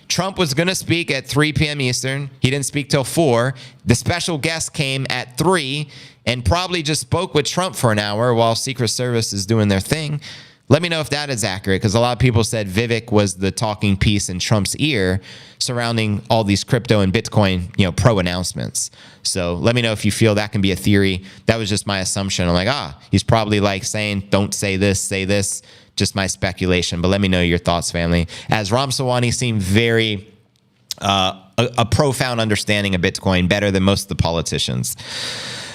Trump was going to speak at 3 p.m. Eastern. He didn't speak till 4. The special guest came at 3 and probably just spoke with Trump for an hour while Secret Service is doing their thing. Let me know if that is accurate, because a lot of people said Vivek was the talking piece in Trump's ear surrounding all these crypto and Bitcoin, pro announcements. So let me know if you feel that can be a theory. That was just my assumption. I'm like, he's probably like saying, don't say this, say this. Just my speculation. But let me know your thoughts, family. As Ramaswamy seemed very a profound understanding of Bitcoin, better than most of the politicians.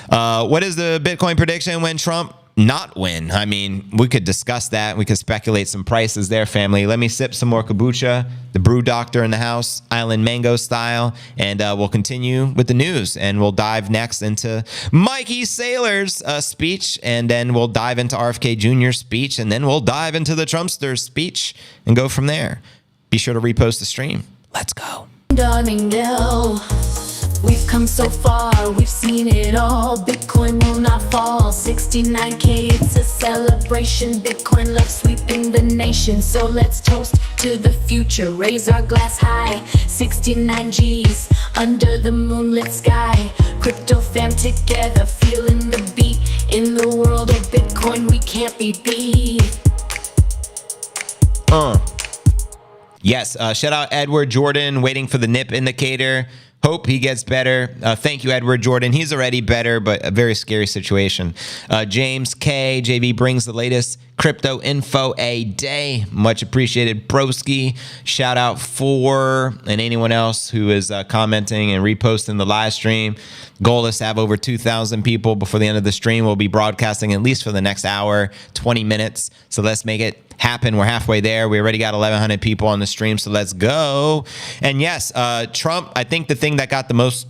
What is the Bitcoin prediction when Trump not win? I mean, we could discuss that. We could speculate some prices there, family. Let me sip some more kombucha, the brew doctor in the house, island mango style, and we'll continue with the news. And we'll dive next into Mikey Saylor's speech, and then we'll dive into RFK Jr.'s speech, and then we'll dive into the Trumpster's speech and go from there. Be sure to repost the stream. Let's go. Darling, no, We've come so far, we've seen it all. Bitcoin will not fall. 69K, it's a celebration. Bitcoin love sweeping the nation. So let's toast to the future, raise our glass high. 69 G's under the moonlit sky. Crypto fam together, feeling the beat. In the world of Bitcoin, we can't be beat. Yes, shout out Edward Jordan, waiting for the NIP indicator. Hope he gets better. Thank you, Edward Jordan. He's already better, but a very scary situation. James K. JV brings the latest crypto info a day. Much appreciated, broski. Shout out for and anyone else who is commenting and reposting the live stream. Goal is to have over 2,000 people before the end of the stream. We'll be broadcasting at least for the next hour, 20 minutes. So let's make it happen. We're halfway there. We already got 1,100 people on the stream, so let's go. And yes, Trump, I think the thing that got the most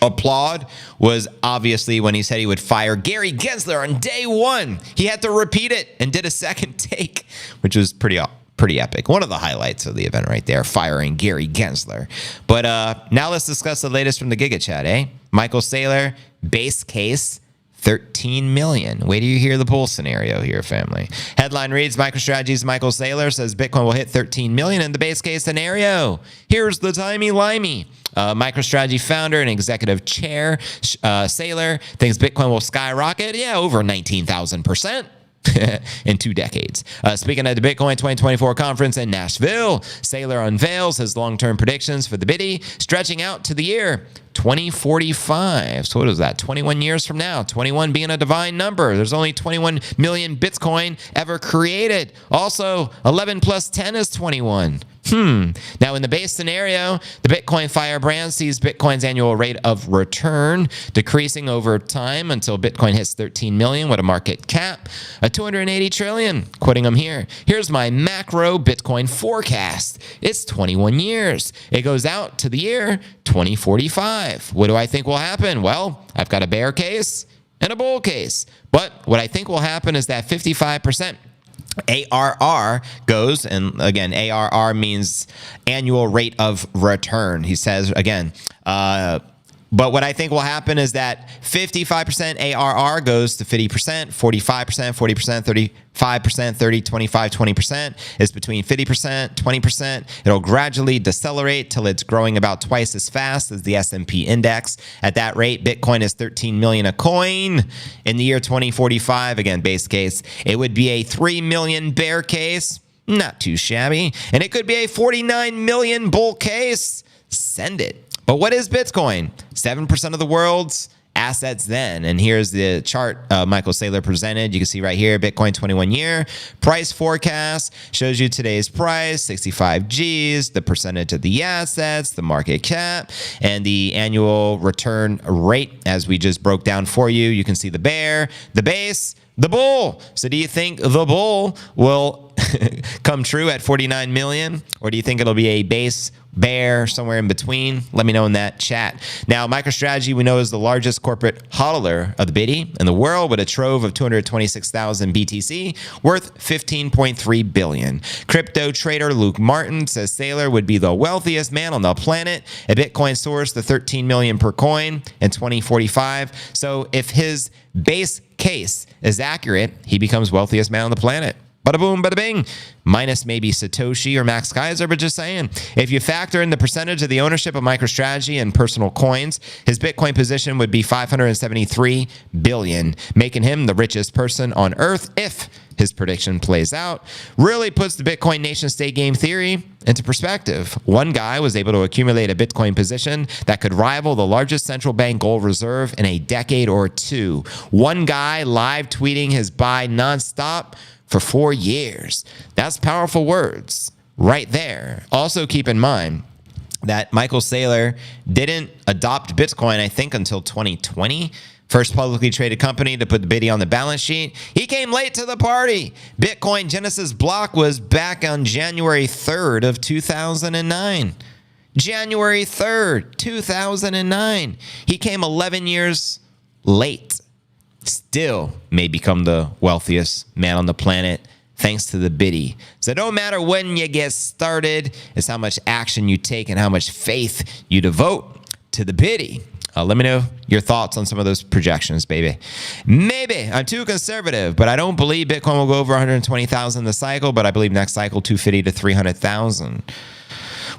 applaud was obviously when he said he would fire Gary Gensler on day one. He had to repeat it and did a second take, which was pretty epic. One of the highlights of the event right there, firing Gary Gensler. But now let's discuss the latest from the Giga Chat, eh? Michael Saylor, base case, 13 million. Wait till you hear the bull scenario here, family. Headline reads, MicroStrategy's Michael Saylor says Bitcoin will hit 13 million in the base case scenario. Here's the timey-limey. MicroStrategy founder and executive chair, Saylor, thinks Bitcoin will skyrocket, over 19,000%. In 2 decades. Speaking at the Bitcoin 2024 conference in Nashville, Saylor unveils his long-term predictions for the Biddy, stretching out to the year 2045. So what is that? 21 years from now. 21 being a divine number. There's only 21 million Bitcoin ever created. Also, 11 plus 10 is 21. Now, in the base scenario, the Bitcoin firebrand sees Bitcoin's annual rate of return decreasing over time until Bitcoin hits 13 million with a market cap of 280 trillion. Quoting him here. Here's my macro Bitcoin forecast. It's 21 years. It goes out to the year 2045. What do I think will happen? Well, I've got a bear case and a bull case. But what I think will happen is that 55% ARR goes, and again, ARR means annual rate of return. He says, again, but what I think will happen is that 55% ARR goes to 50%, 45%, 40%, 35%, 30, 25, 20% is between 50%, 20%. It'll gradually decelerate till it's growing about twice as fast as the S&P index. At that rate, Bitcoin is 13 million a coin. In the year 2045, again, base case, it would be a 3 million bear case. Not too shabby. And it could be a 49 million bull case. Send it. But what is Bitcoin? 7% of the world's assets then. And here's the chart Michael Saylor presented. You can see right here, Bitcoin 21 year price forecast shows you today's price, 65 G's, the percentage of the assets, the market cap, and the annual return rate. As we just broke down for you, you can see the bear, the base, the bull. So do you think the bull will come true at 49 million? Or do you think it'll be a base bear somewhere in between? Let me know in that chat. Now, MicroStrategy, we know, is the largest corporate hodler of the Biddy in the world with a trove of 226,000 BTC worth 15.3 billion. Crypto trader Luke Martin says Saylor would be the wealthiest man on the planet. A Bitcoin source to 13 million per coin in 2045. So if his base case is accurate, he becomes wealthiest man on the planet. Bada boom, bada bing. Minus maybe Satoshi or Max Kaiser, but just saying. If you factor in the percentage of the ownership of MicroStrategy and personal coins, his Bitcoin position would be 573 billion, making him the richest person on earth if his prediction plays out. Really puts the Bitcoin nation state game theory into perspective. One guy was able to accumulate a Bitcoin position that could rival the largest central bank gold reserve in a decade or two. One guy live tweeting his buy nonstop for 4 years. That's powerful words right there. Also keep in mind that Michael Saylor didn't adopt Bitcoin, I think, until 2020. First publicly traded company to put the Biddy on the balance sheet. He came late to the party. Bitcoin Genesis block was back on January 3rd of 2009. January 3rd, 2009. He came 11 years late. Still may become the wealthiest man on the planet thanks to the Biddy. So no matter when you get started, it's how much action you take and how much faith you devote to the biddy. Let me know your thoughts on some of those projections, baby. Maybe I'm too conservative, but I don't believe Bitcoin will go over 120,000 this cycle, but I believe next cycle 250 to 300,000.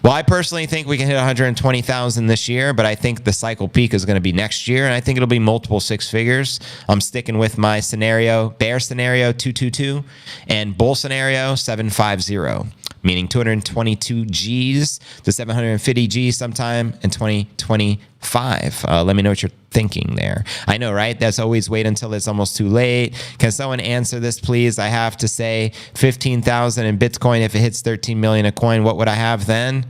Well, I personally think we can hit 120,000 this year, but I think the cycle peak is going to be next year, and I think it'll be multiple six figures. I'm sticking with my scenario, bear scenario 222, and bull scenario 750, meaning 222 G's to 750 G's sometime in 2025. Let me know what you're thinking there. I know, right? That's always wait until it's almost too late. Can someone answer this, please? I have to say 15,000 in Bitcoin. If it hits 13 million a coin, what would I have then?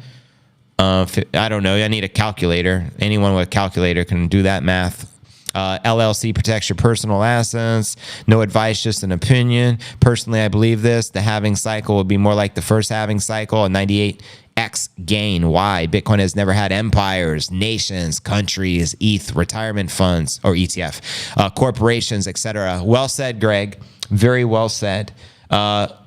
I don't know. I need a calculator. Anyone with a calculator can do that math. LLC protects your personal assets. No advice, just an opinion. Personally, I believe this. The halving cycle will be more like the first halving cycle, a 98x gain. Why? Bitcoin has never had empires, nations, countries, ETH, retirement funds, or ETF, corporations, etc. Well said, Greg. Very well said.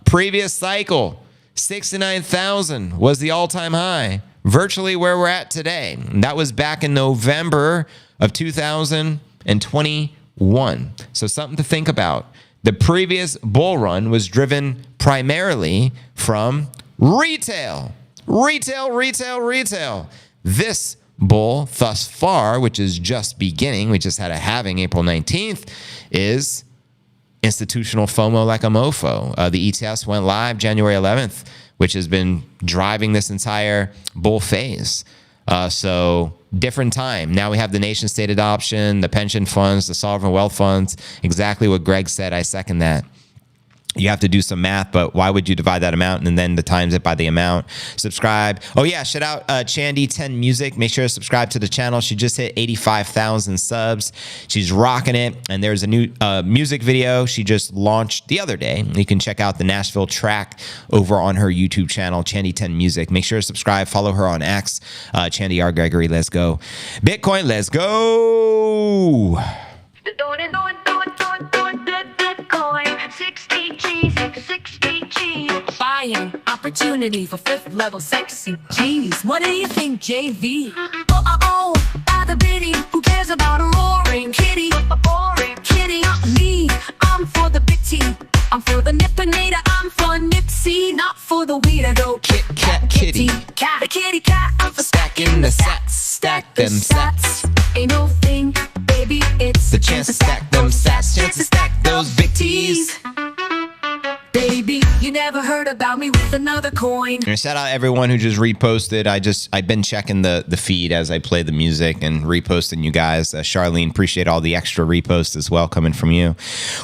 Previous cycle, 69,000 was the all-time high, virtually where we're at today. And that was back in November of 2021. So something to think about. The previous bull run was driven primarily from retail. Retail. This bull thus far, which is just beginning, we just had a halving April 19th, is institutional FOMO like a mofo. The ETFs went live January 11th, which has been driving this entire bull phase. So different time. Now we have the nation state adoption, the pension funds, the sovereign wealth funds. Exactly what Greg said. I second that. You have to do some math, but why would you divide that amount and then the times it by the amount? Subscribe. Oh yeah, shout out Chandy 10 Music. Make sure to subscribe to the channel. She just hit 85,000 subs. She's rocking it. And there's a new music video she just launched the other day. You can check out the Nashville track over on her YouTube channel, Chandy 10 Music. Make sure to subscribe. Follow her on X. Chandy R. Gregory. Let's go. Bitcoin. Let's go. Bitcoin, 60 G's, 60 G's. Buying opportunity for fifth level sexy G's. What do you think, JV? By the biddy, who cares about a roaring kitty? A boring kitty, not me. I'm for the big T. I'm for the nippinator. I'm for Nipsey, not for the weirdo. Kit Kat Kitty. Cat, the kitty cat. I'm for stacking the sats. Stack them sats. Ain't no thing, baby, it's The chance to stack them sats. Chance to stack those big T's. Baby, you never heard about me with another coin. And shout out everyone who just reposted. I've been checking the feed as I play the music and reposting you guys. Charlene, appreciate all the extra reposts as well coming from you.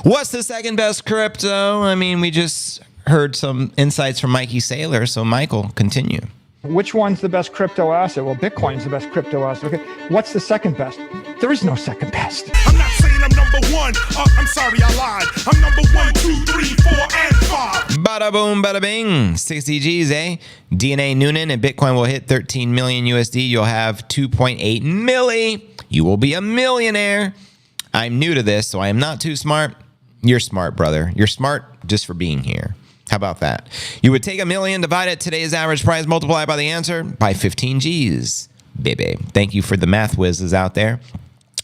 What's the second best crypto? I mean, we just heard some insights from Mikey Saylor. So Michael, continue. Which one's the best crypto asset? Well, Bitcoin's the best crypto asset. Okay. What's the second best? There is no second best. I'm not saying I'm number one. I'm sorry, I lied. I'm number 1, 2, 3, 4, and 5. Bada boom, bada bing. 60 G's, eh? DNA Noonan and Bitcoin will hit 13 million USD. You'll have 2.8 milli. You will be a millionaire. I'm new to this, so I am not too smart. You're smart, brother. You're smart just for being here. How about that? You would take $1 million, divide it today's average price, multiply by the answer by 15 G's. Baby. Thank you for the math whizzes out there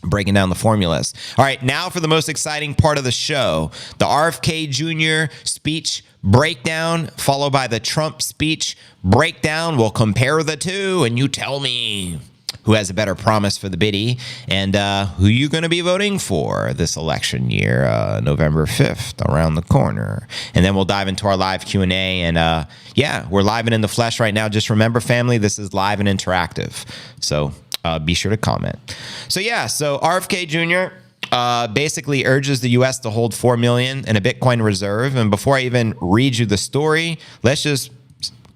breaking down the formulas. All right, now for the most exciting part of the show, the RFK Jr. speech breakdown, followed by the Trump speech breakdown. We'll compare the two, and you tell me who has a better promise for the biddy and who you're going to be voting for this election year, November 5th, around the corner. And then we'll dive into our live Q&A. And yeah, we're live and in the flesh right now. Just remember, family, this is live and interactive. So be sure to comment. So yeah, so RFK Jr. Basically urges the U.S. to hold 4 million in a Bitcoin reserve. And before I even read you the story, let's just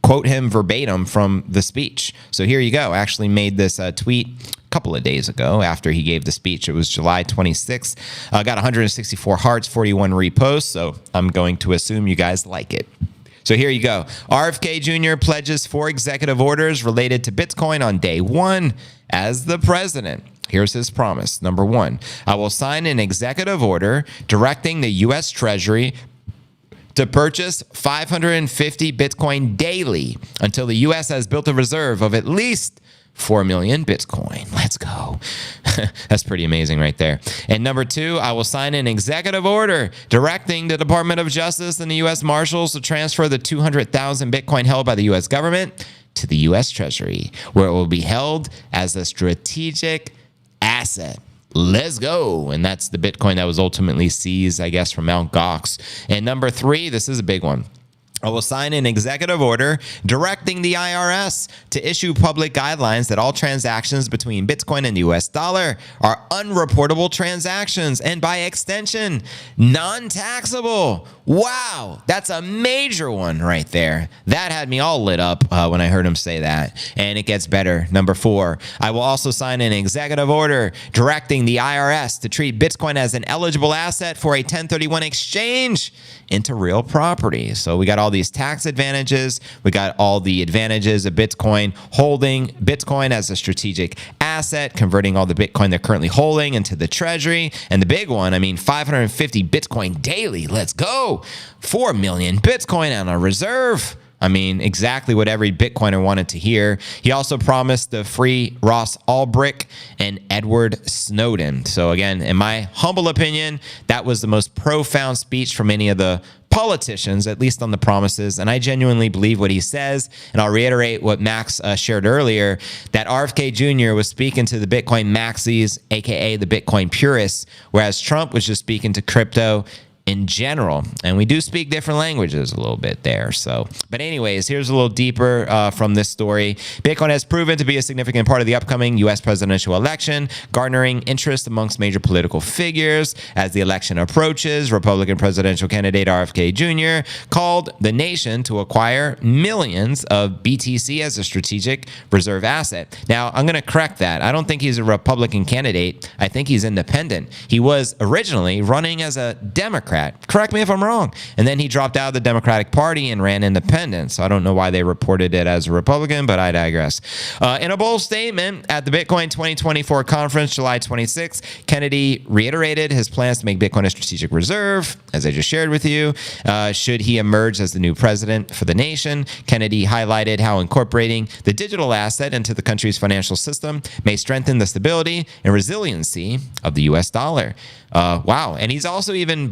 quote him verbatim from the speech. So here you go. I actually made this tweet a couple of days ago after he gave the speech. It was July 26th. Got 164 hearts, 41 reposts. So I'm going to assume you guys like it. So here you go. RFK Jr. pledges 4 executive orders related to Bitcoin on day 1 as the president. Here's his promise. Number 1, I will sign an executive order directing the U.S. Treasury to purchase 550 Bitcoin daily until the U.S. has built a reserve of at least 4 million Bitcoin. Let's go. That's pretty amazing right there. And number 2, I will sign an executive order directing the Department of Justice and the U.S. Marshals to transfer the 200,000 Bitcoin held by the U.S. government to the U.S. Treasury, where it will be held as a strategic asset. Let's go. And that's the Bitcoin that was ultimately seized, I guess, from Mt. Gox. And number 3, this is a big one. I will sign an executive order directing the IRS to issue public guidelines that all transactions between Bitcoin and the US dollar are unreportable transactions and by extension, non-taxable. Wow, that's a major one right there. That had me all lit up when I heard him say that. And it gets better. Number 4, I will also sign an executive order directing the IRS to treat Bitcoin as an eligible asset for a 1031 exchange into real property. So we got all these tax advantages. We got all the advantages of Bitcoin, holding Bitcoin as a strategic asset, converting all the Bitcoin they're currently holding into the treasury. And the big one, 550 Bitcoin daily. Let's go. 4 million Bitcoin on a reserve. Exactly what every Bitcoiner wanted to hear. He also promised to free Ross Ulbricht and Edward Snowden. So again, in my humble opinion, that was the most profound speech from any of the politicians, at least on the promises. And I genuinely believe what he says. And I'll reiterate what Max shared earlier, that RFK Jr. was speaking to the Bitcoin maxis, aka the Bitcoin purists, whereas Trump was just speaking to crypto in general. And we do speak different languages a little bit there. But anyways, here's a little deeper from this story. Bitcoin has proven to be a significant part of the upcoming U.S. presidential election, garnering interest amongst major political figures. As the election approaches, Republican presidential candidate RFK Jr. called the nation to acquire millions of BTC as a strategic reserve asset. Now, I'm going to correct that. I don't think he's a Republican candidate. I think he's independent. He was originally running as a Democrat. Correct me if I'm wrong. And then he dropped out of the Democratic Party and ran independent. So I don't know why they reported it as a Republican, but I digress. In a bold statement at the Bitcoin 2024 conference, July 26, Kennedy reiterated his plans to make Bitcoin a strategic reserve, as I just shared with you, should he emerge as the new president for the nation. Kennedy highlighted how incorporating the digital asset into the country's financial system may strengthen the stability and resiliency of the U.S. dollar. Wow. And he's also even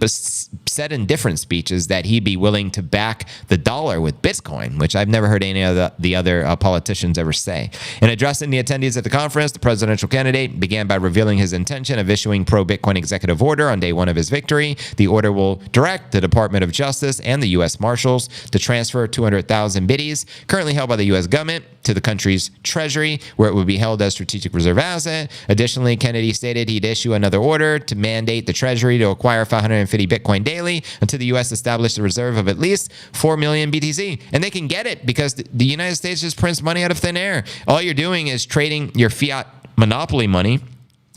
said in different speeches that he'd be willing to back the dollar with Bitcoin, which I've never heard any of the other politicians ever say. In addressing the attendees at the conference, the presidential candidate began by revealing his intention of issuing pro-Bitcoin executive order on day 1 of his victory. The order will direct the Department of Justice and the U.S. Marshals to transfer 200,000 biddies currently held by the U.S. government to the country's treasury, where it would be held as strategic reserve asset. Additionally, Kennedy stated he'd issue another order to mandate the treasury to acquire 550 Bitcoin daily until the U.S. established a reserve of at least 4 million BTC. And they can get it because the United States just prints money out of thin air. All you're doing is trading your fiat monopoly money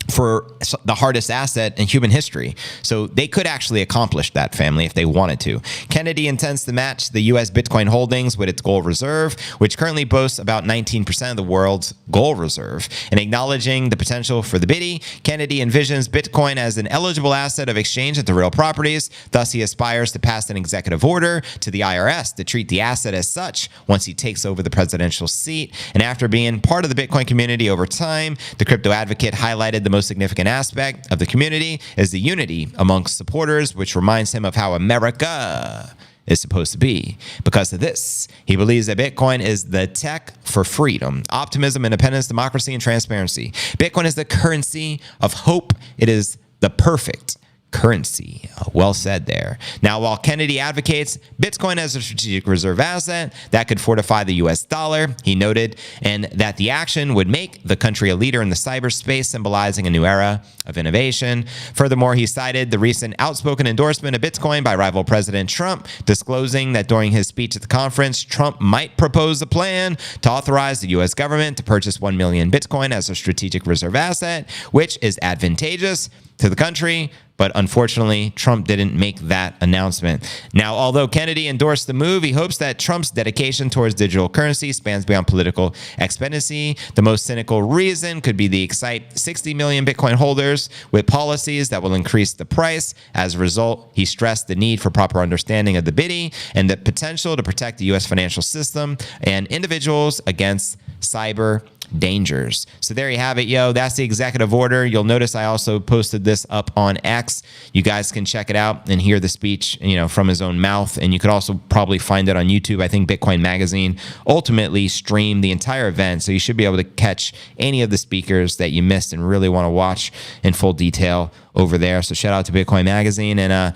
for the hardest asset in human history. So they could actually accomplish that, family, if they wanted to. Kennedy intends to match the U.S. Bitcoin holdings with its gold reserve, which currently boasts about 19% of the world's gold reserve. And acknowledging the potential for the biddy, Kennedy envisions Bitcoin as an eligible asset of exchange into real properties. Thus, he aspires to pass an executive order to the IRS to treat the asset as such once he takes over the presidential seat. And after being part of the Bitcoin community over time, the crypto advocate highlighted the most significant aspect of the community is the unity amongst supporters, which reminds him of how America is supposed to be. Because of this, he believes that Bitcoin is the tech for freedom, optimism, independence, democracy, and transparency. Bitcoin is the currency of hope. It is the perfect currency. Well said there. Now, while Kennedy advocates Bitcoin as a strategic reserve asset that could fortify the US dollar, he noted and that the action would make the country a leader in the cyberspace, symbolizing a new era of innovation. Furthermore, he cited the recent outspoken endorsement of Bitcoin by rival President Trump, disclosing that during his speech at the conference, Trump might propose a plan to authorize the US government to purchase 1 million Bitcoin as a strategic reserve asset, which is advantageous to the country. But unfortunately, Trump didn't make that announcement. Now, although Kennedy endorsed the move, he hopes that Trump's dedication towards digital currency spans beyond political expediency. The most cynical reason could be the excite 60 million Bitcoin holders with policies that will increase the price. As a result, he stressed the need for proper understanding of the biddy and the potential to protect the U.S. financial system and individuals against cyber dangers. So there you have it, yo. That's the executive order. You'll notice I also posted this up on X. You guys can check it out and hear the speech, from his own mouth. And you could also probably find it on YouTube. I think Bitcoin Magazine ultimately streamed the entire event, so you should be able to catch any of the speakers that you missed and really want to watch in full detail over there. So shout out to Bitcoin Magazine. And I'm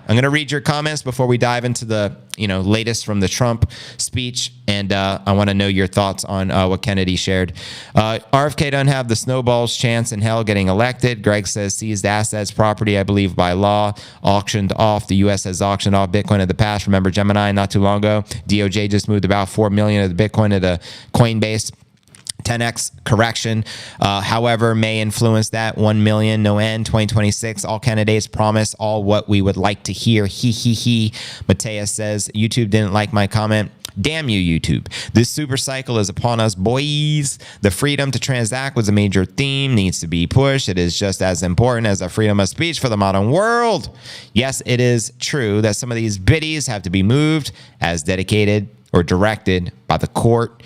going to read your comments before we dive into the latest from the Trump speech. And I want to know your thoughts on what Kennedy shared. RFK doesn't have the snowball's chance in hell getting elected. Greg says seized assets, property, I believe by law, auctioned off. The U.S. has auctioned off Bitcoin in the past. Remember Gemini not too long ago? DOJ just moved about 4 million of the Bitcoin to the Coinbase. 10x correction, however, may influence that 1 million, no end, 2026. All candidates promise all what we would like to hear. He. Mateus says, YouTube didn't like my comment. Damn you, YouTube. This super cycle is upon us, boys. The freedom to transact was a major theme, needs to be pushed. It is just as important as the freedom of speech for the modern world. Yes, it is true that some of these biddies have to be moved as dedicated or directed by the court.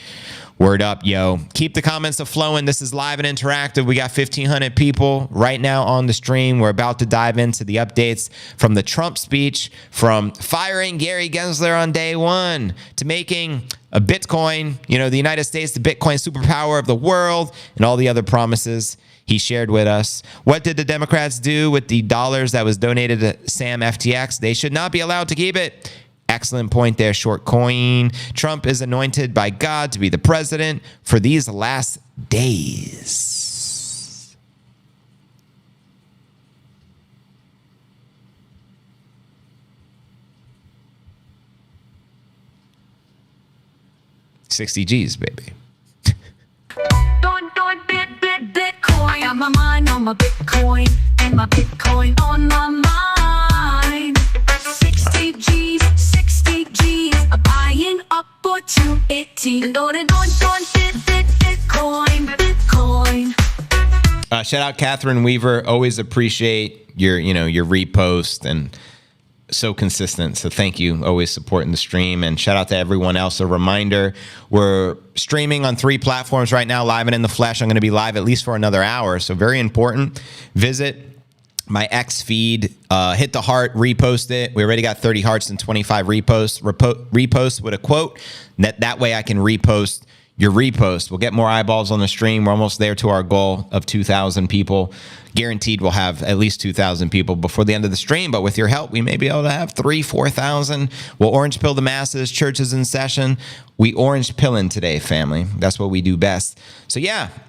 Word up, yo. Keep the comments flowing. This is live and interactive. We got 1,500 people right now on the stream. We're about to dive into the updates from the Trump speech, from firing Gary Gensler on day one to making a Bitcoin, the United States, the Bitcoin superpower of the world, and all the other promises he shared with us. What did the Democrats do with the dollars that was donated to Sam FTX? They should not be allowed to keep it. Excellent point there, Short Coin. Trump is anointed by God to be the president for these last days. $60 G's, baby. Bitcoin. Got my mind on my Bitcoin and my Bitcoin on my mind. 60 G's, 60 G's. I'm buying up for 218. Bitcoin. Shout out Catherine Weaver. Always appreciate your repost and so consistent. So thank you. Always supporting the stream. And shout out to everyone else. A reminder, we're streaming on 3 platforms right now, live and in the flesh. I'm going to be live at least for another hour. So very important. Visit my X feed, hit the heart, repost it. We already got 30 hearts and 25 reposts. Repost with a quote. That way I can repost your repost. We'll get more eyeballs on the stream. We're almost there to our goal of 2,000 people. Guaranteed we'll have at least 2,000 people before the end of the stream, but with your help, we may be able to have 3,000-4,000. We'll orange pill the masses, churches in session. We orange pillin' today, family. That's what we do best. So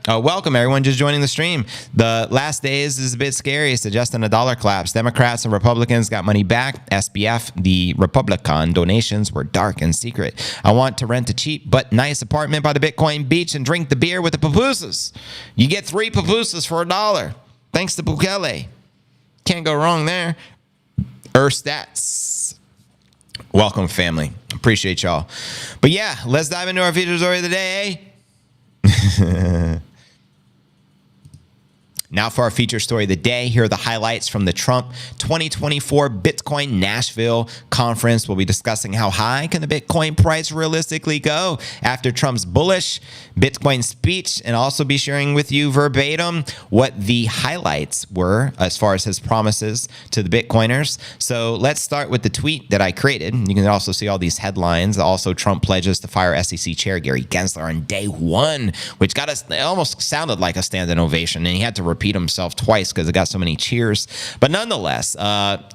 welcome everyone just joining the stream. The last days is a bit scary, suggesting a dollar collapse. Democrats and Republicans got money back. SBF, the Republican donations were dark and secret. I want to rent a cheap but nice apartment by the Bitcoin beach and drink the beer with the pupusas. You get 3 pupusas for $1. Thanks to Bukele. Can't go wrong there. Stats. Welcome, family. Appreciate y'all. But let's dive into our feature story of the day. Now for our feature story of the day, here are the highlights from the Trump 2024 Bitcoin Nashville conference. We'll be discussing how high can the Bitcoin price realistically go after Trump's bullish Bitcoin speech, and also be sharing with you verbatim what the highlights were as far as his promises to the Bitcoiners. So let's start with the tweet that I created. You can also see all these headlines. Also, Trump pledges to fire SEC Chair Gary Gensler on day one, which got us, it almost sounded like a standing ovation, and he had to repeat himself twice because it got so many cheers. But nonetheless,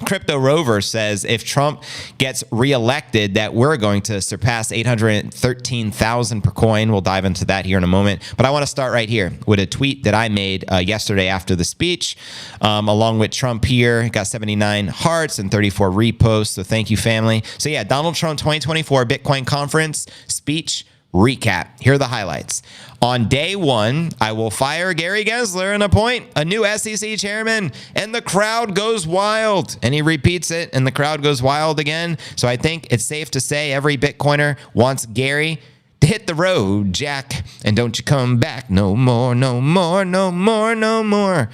Crypto Rover says if Trump gets reelected, that we're going to surpass 813,000 per coin. We'll dive into that here in a moment. But I want to start right here with a tweet that I made yesterday after the speech, along with Trump here. Got 79 hearts and 34 reposts. So thank you, family. So Donald Trump 2024 Bitcoin conference speech recap. Here are the highlights. On day one, I will fire Gary Gensler and appoint a new SEC chairman, and the crowd goes wild. And he repeats it, and the crowd goes wild again. So I think it's safe to say every Bitcoiner wants Gary to hit the road, Jack, and don't you come back no more, no more, no more, no more.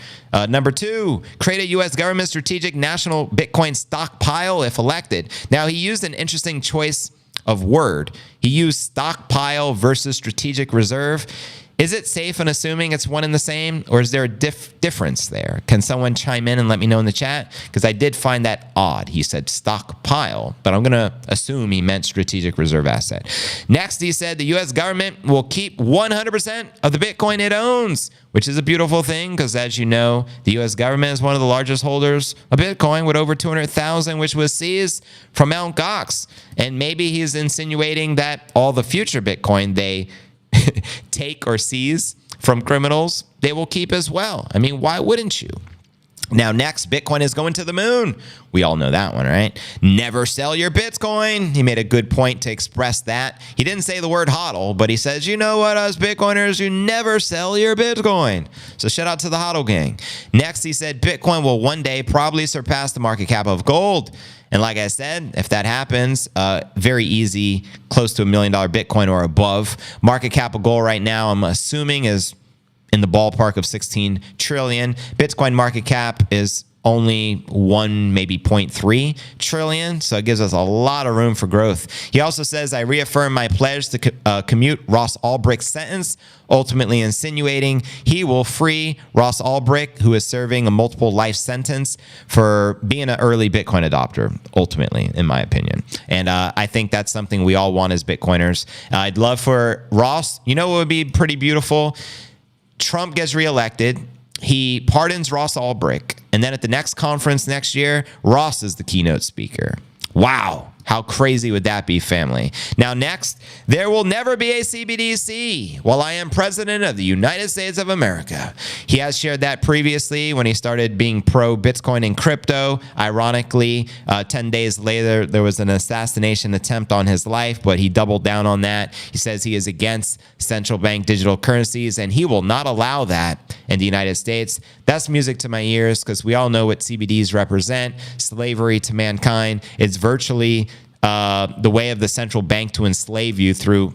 Number two, create a U.S. government strategic national Bitcoin stockpile if elected. Now, he used an interesting choice of word. He used stockpile versus strategic reserve. Is it safe in assuming it's one and the same, or is there a difference there? Can someone chime in and let me know in the chat? Because I did find that odd. He said stockpile, but I'm going to assume he meant strategic reserve asset. Next, he said the U.S. government will keep 100% of the Bitcoin it owns, which is a beautiful thing because, as you know, the U.S. government is one of the largest holders of Bitcoin with over 200,000, which was seized from Mt. Gox. And maybe he's insinuating that all the future Bitcoin they take or seize from criminals, they will keep as well. I mean, why wouldn't you? Now, next, Bitcoin is going to the moon. We all know that one, right? Never sell your Bitcoin. He made a good point to express that. He didn't say the word hodl, but he says, you know what, us Bitcoiners, you never sell your Bitcoin. So shout out to the hodl gang. Next, he said Bitcoin will one day probably surpass the market cap of gold. And like I said, if that happens, very easy, close to $1 million Bitcoin or above. Market cap of gold right now, I'm assuming, is in the ballpark of 16 trillion. Bitcoin market cap is only 1, maybe 0.3 trillion. So it gives us a lot of room for growth. He also says, I reaffirm my pledge to commute Ross Ulbricht's sentence, ultimately insinuating he will free Ross Ulbricht, who is serving a multiple life sentence for being an early Bitcoin adopter, ultimately, in my opinion. And I think that's something we all want as Bitcoiners. I'd love for Ross, you know what would be pretty beautiful? Trump gets reelected. He pardons Ross Ulbricht. And then at the next conference next year, Ross is the keynote speaker. Wow. How crazy would that be, family? Now, next, there will never be a CBDC while I am president of the United States of America. He has shared that previously when he started being pro-Bitcoin and crypto. Ironically, 10 days later, there was an assassination attempt on his life, but he doubled down on that. He says he is against central bank digital currencies, and he will not allow that in the United States. That's music to my ears because we all know what CBDs represent. Slavery to mankind. It's virtually the way of the central bank to enslave you through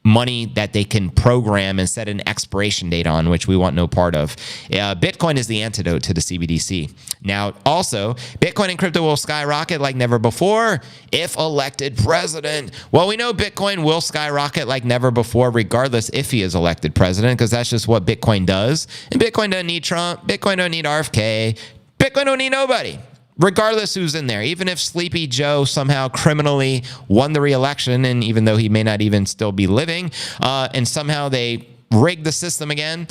money that they can program and set an expiration date on, which we want no part of. Bitcoin is the antidote to the CBDC. Now, also, Bitcoin and crypto will skyrocket like never before if elected president. Well, we know Bitcoin will skyrocket like never before, regardless if he is elected president, because that's just what Bitcoin does. And Bitcoin doesn't need Trump. Bitcoin don't need RFK. Bitcoin don't need nobody. Regardless who's in there, even if Sleepy Joe somehow criminally won the re-election, and even though he may not even still be living, and somehow they rigged the system again,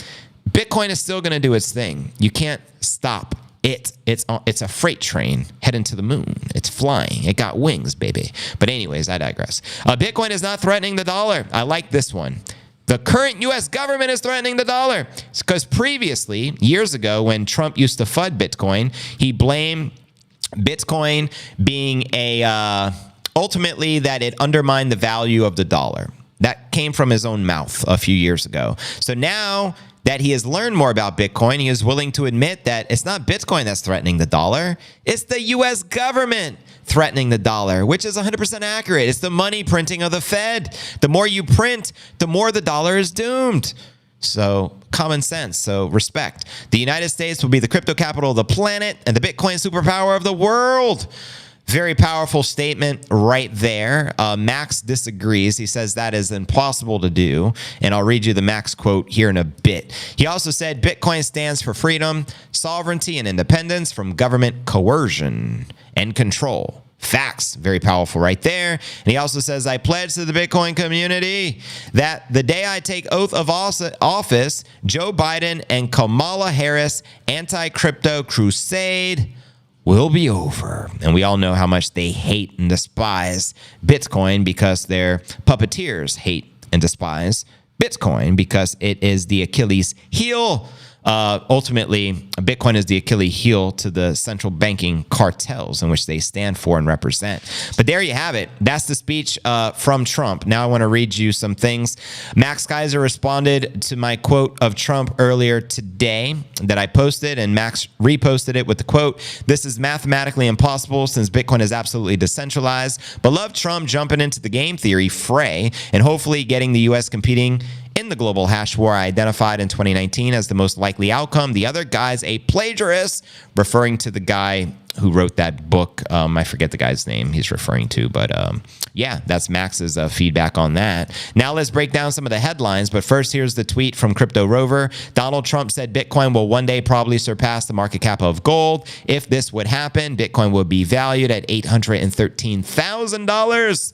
Bitcoin is still going to do its thing. You can't stop it. It's a freight train heading to the moon. It's flying. It got wings, baby. But anyways, I digress. Bitcoin is not threatening the dollar. I like this one. The current U.S. government is threatening the dollar. It's because previously, years ago, when Trump used to FUD Bitcoin, he blamed Bitcoin being ultimately that it undermined the value of the dollar. That came from his own mouth a few years ago. So now that he has learned more about Bitcoin, he is willing to admit that it's not Bitcoin that's threatening the dollar. It's the U.S. government threatening the dollar, which is 100% accurate. It's the money printing of the Fed. The more you print, the more the dollar is doomed. So common sense, so respect. The United States will be the crypto capital of the planet and the Bitcoin superpower of the world. Very powerful statement right there. Max disagrees. He says that is impossible to do. And I'll read you the Max quote here in a bit. He also said Bitcoin stands for freedom, sovereignty, and independence from government coercion and control. Facts. Very powerful right there. And he also says, I pledge to the Bitcoin community that the day I take oath of office, Joe Biden and Kamala Harris anti-crypto crusade will be over. And we all know how much they hate and despise Bitcoin because their puppeteers hate and despise Bitcoin because it is the Achilles heel. Ultimately, Bitcoin is the Achilles heel to the central banking cartels in which they stand for and represent. But there you have it. That's the speech from Trump. Now I want to read you some things. Max Kaiser responded to my quote of Trump earlier today that I posted, and Max reposted it with the quote, "This is mathematically impossible since Bitcoin is absolutely decentralized, but love Trump jumping into the game theory fray and hopefully getting the U.S. competing in the global hash war I identified in 2019 as the most likely outcome. The other guy's a plagiarist," referring to the guy who wrote that book. I forget the guy's name he's referring to, but yeah, that's Max's feedback on that. Now let's break down some of the headlines. But first, here's the tweet from Crypto Rover. Donald Trump said Bitcoin will one day probably surpass the market cap of gold. If this would happen, Bitcoin would be valued at $813,000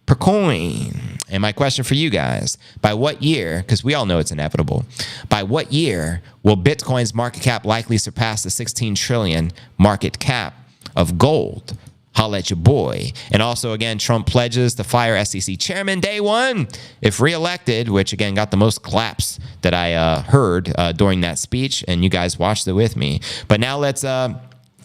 per coin. And my question for you guys, by what year, because we all know it's inevitable, by what year will Bitcoin's market cap likely surpass the 16 trillion market cap of gold? Holla at your boy. And also, again, Trump pledges to fire SEC chairman day one if reelected, which, again, got the most claps that I heard during that speech, and you guys watched it with me. But now let's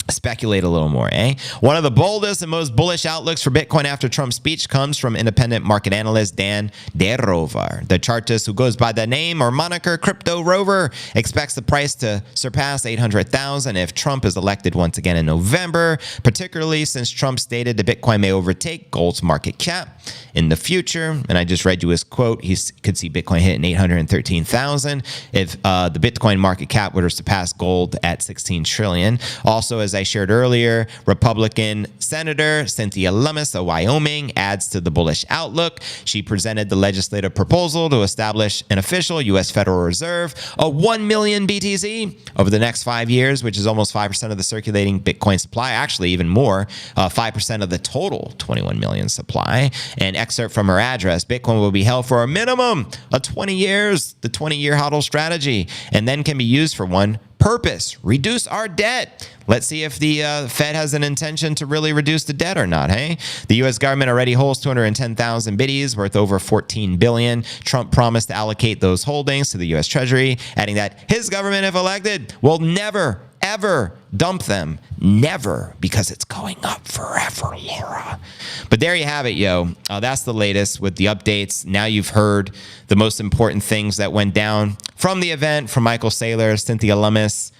speculate a little more, eh? One of the boldest and most bullish outlooks for Bitcoin after Trump's speech comes from independent market analyst Dan DeRover. The chartist, who goes by the name or moniker Crypto Rover, expects the price to surpass 800,000 if Trump is elected once again in November, particularly since Trump stated that Bitcoin may overtake gold's market cap in the future. And I just read you his quote. He could see Bitcoin hitting 813,000 if the Bitcoin market cap were to surpass gold at 16 trillion. Also, as I shared earlier, Republican Senator Cynthia Lummis of Wyoming adds to the bullish outlook. She presented the legislative proposal to establish an official U.S. Federal Reserve of 1 million BTC over the next 5 years, which is almost 5% of the circulating Bitcoin supply, actually even more, 5% of the total 21 million supply. An excerpt from her address: Bitcoin will be held for a minimum of 20 years, the 20-year HODL strategy, and then can be used for one purpose: reduce our debt. Let's see if the Fed has an intention to really reduce the debt or not, hey? The U.S. government already holds 210,000 biddies worth over $14 billion. Trump promised to allocate those holdings to the U.S. Treasury, adding that his government, if elected, will never, ever dump them. Never, because it's going up forever, Laura. But there you have it, yo. That's the latest with the updates. Now you've heard the most important things that went down from the event, from Michael Saylor, Cynthia Lummis,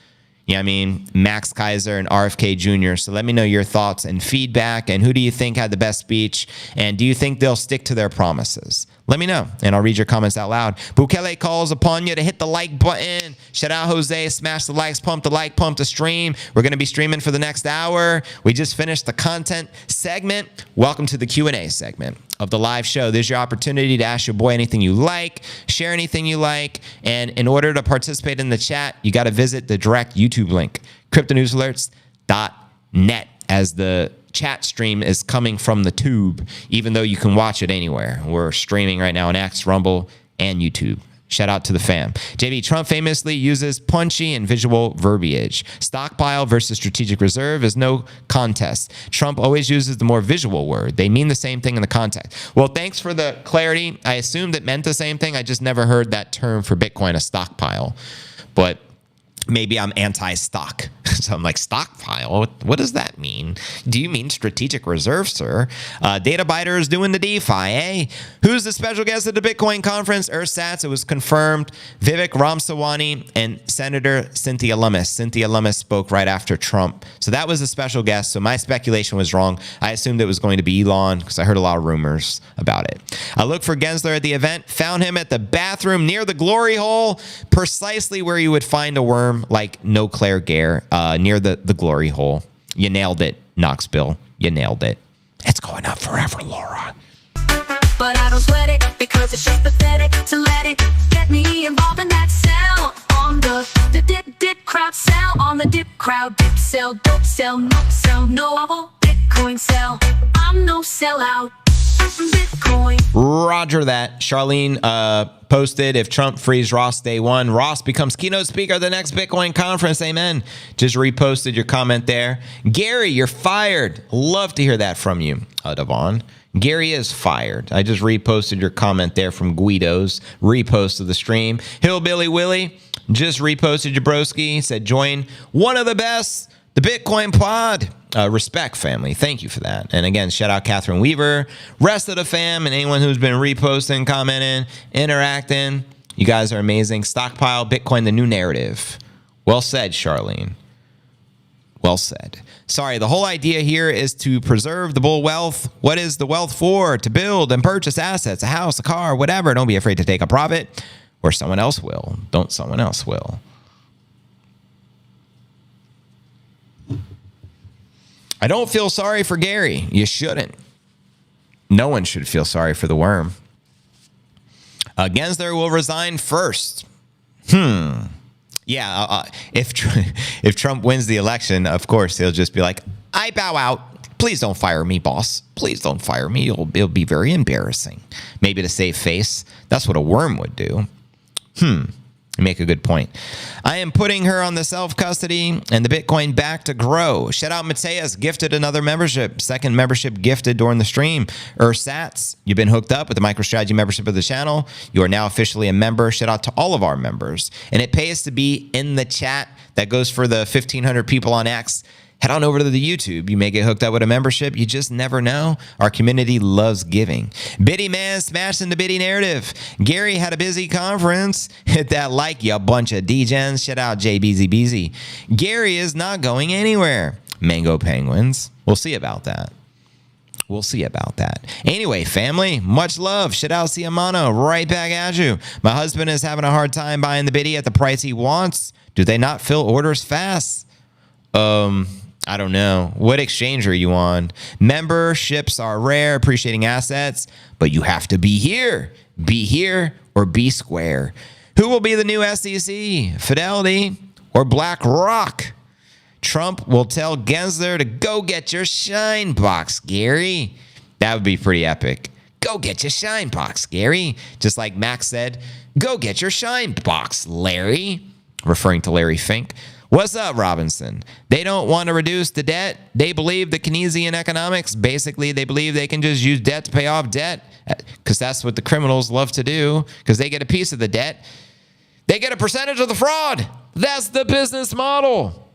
Max Kaiser, and RFK Jr. So let me know your thoughts and feedback. And who do you think had the best speech? And do you think they'll stick to their promises? Let me know, and I'll read your comments out loud. Bukele calls upon you to hit the like button. Shout out Jose, smash the likes, pump the like, pump the stream. We're going to be streaming for the next hour. We just finished the content segment. Welcome to the Q&A segment of the live show. There's your opportunity to ask your boy anything you like, share anything you like, and in order to participate in the chat, you got to visit the direct YouTube link, cryptonewsalerts.net, as the chat stream is coming from the tube, even though you can watch it anywhere. We're streaming right now on X, Rumble, and YouTube. Shout out to the fam. JB, Trump famously uses punchy and visual verbiage. Stockpile versus strategic reserve is no contest. Trump always uses the more visual word. They mean the same thing in the context. Well, thanks for the clarity. I assumed it meant the same thing. I just never heard that term for Bitcoin, a stockpile. But maybe I'm anti-stock. So I'm like, stockpile? What does that mean? Do you mean strategic reserve, sir? Data Biter is doing the DeFi, eh? Who's the special guest at the Bitcoin conference? Ersatz, it was confirmed. Vivek Ramaswamy and Senator Cynthia Lummis. Cynthia Lummis spoke right after Trump. So that was a special guest. So my speculation was wrong. I assumed it was going to be Elon because I heard a lot of rumors about it. I looked for Gensler at the event, found him at the bathroom near the glory hole, precisely where you would find a worm like No Claire Gare, near the glory hole. You nailed it, Knoxville. You nailed it. It's going up forever, Laura. But I don't sweat it because it's just pathetic to let it get me involved in that sell on the dip crowd, sell on the dip crowd, dip sell, dope sell, no sell, no Bitcoin sell. I'm no sellout. Bitcoin. Roger that. Charlene posted, if Trump frees Ross day one, Ross becomes keynote speaker of the next Bitcoin conference. Amen. Just reposted your comment there. Gary, you're fired. Love to hear that from you, Devon. Gary is fired. I just reposted your comment there from Guido's repost of the stream. Hillbilly Willie just reposted your broski. Said, join one of the best, the Bitcoin pod. Respect, family. Thank you for that. And again, shout out Catherine Weaver, rest of the fam, and anyone who's been reposting, commenting, interacting. You guys are amazing. Stockpile, Bitcoin, the new narrative. Well said, Charlene. Well said. Sorry, the whole idea here is to preserve the bull wealth. What is the wealth for? To build and purchase assets, a house, a car, whatever. Don't be afraid to take a profit, or someone else will. Don't someone else will. I don't feel sorry for Gary. You shouldn't. No one should feel sorry for the worm. Gensler will resign first. Yeah, if Trump wins the election, of course, he'll just be like, I bow out. Please don't fire me, boss. Please don't fire me. It'll be very embarrassing. Maybe to save face. That's what a worm would do. You make a good point. I am putting her on the self-custody and the Bitcoin back to grow. Shout out Mateus, gifted another membership. Second membership gifted during the stream. Sats, you've been hooked up with the MicroStrategy membership of the channel. You are now officially a member. Shout out to all of our members. And it pays to be in the chat. That goes for the 1,500 people on X. Head on over to the YouTube. You may get hooked up with a membership. You just never know. Our community loves giving. Biddy man smashing the Biddy narrative. Gary had a busy conference. Hit that like, you bunch of degens. Shout out JBZBZ. Gary is not going anywhere. Mango penguins. We'll see about that. We'll see about that. Anyway, family, much love. Shout out Siamano. Right back at you. My husband is having a hard time buying the Biddy at the price he wants. Do they not fill orders fast? I don't know. What exchange are you on? Memberships are rare, appreciating assets, but you have to be here. Be here or be square. Who will be the new SEC? Fidelity or BlackRock? Trump will tell Gensler to go get your shine box, Gary. That would be pretty epic. Go get your shine box, Gary. Just like Max said, go get your shine box, Larry. Referring to Larry Fink. What's up, Robinson? They don't want to reduce the debt. They believe the Keynesian economics. Basically, they believe they can just use debt to pay off debt because that's what the criminals love to do because they get a piece of the debt. They get a percentage of the fraud. That's the business model.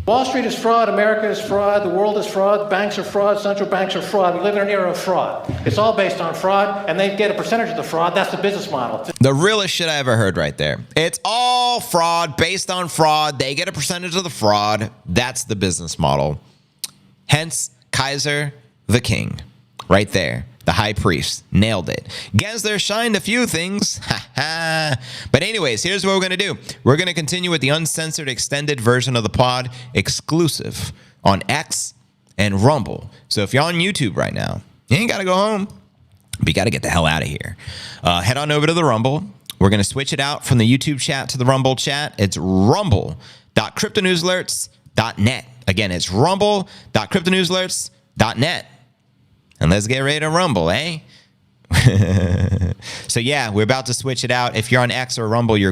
Wall Street is fraud, America is fraud, the world is fraud, banks are fraud, central banks are fraud. We live in an era of fraud. It's all based on fraud, and they get a percentage of the fraud. That's the business model. The realest shit I ever heard right there. It's all fraud, based on fraud. They get a percentage of the fraud. That's the business model. Hence, Kaiser the King. Right there. The high priest. Nailed it. Gensler shined a few things. But anyways, here's what we're going to do. We're going to continue with the uncensored extended version of the pod, exclusive on X and Rumble. So if you're on YouTube right now, you ain't got to go home. But you got to get the hell out of here. Head on over to the Rumble. We're going to switch it out from the YouTube chat to the Rumble chat. It's rumble.cryptonewsalerts.net. Again, it's rumble.cryptonewsalerts.net. And let's get ready to rumble, eh? So yeah, we're about to switch it out. If you're on X or Rumble, you're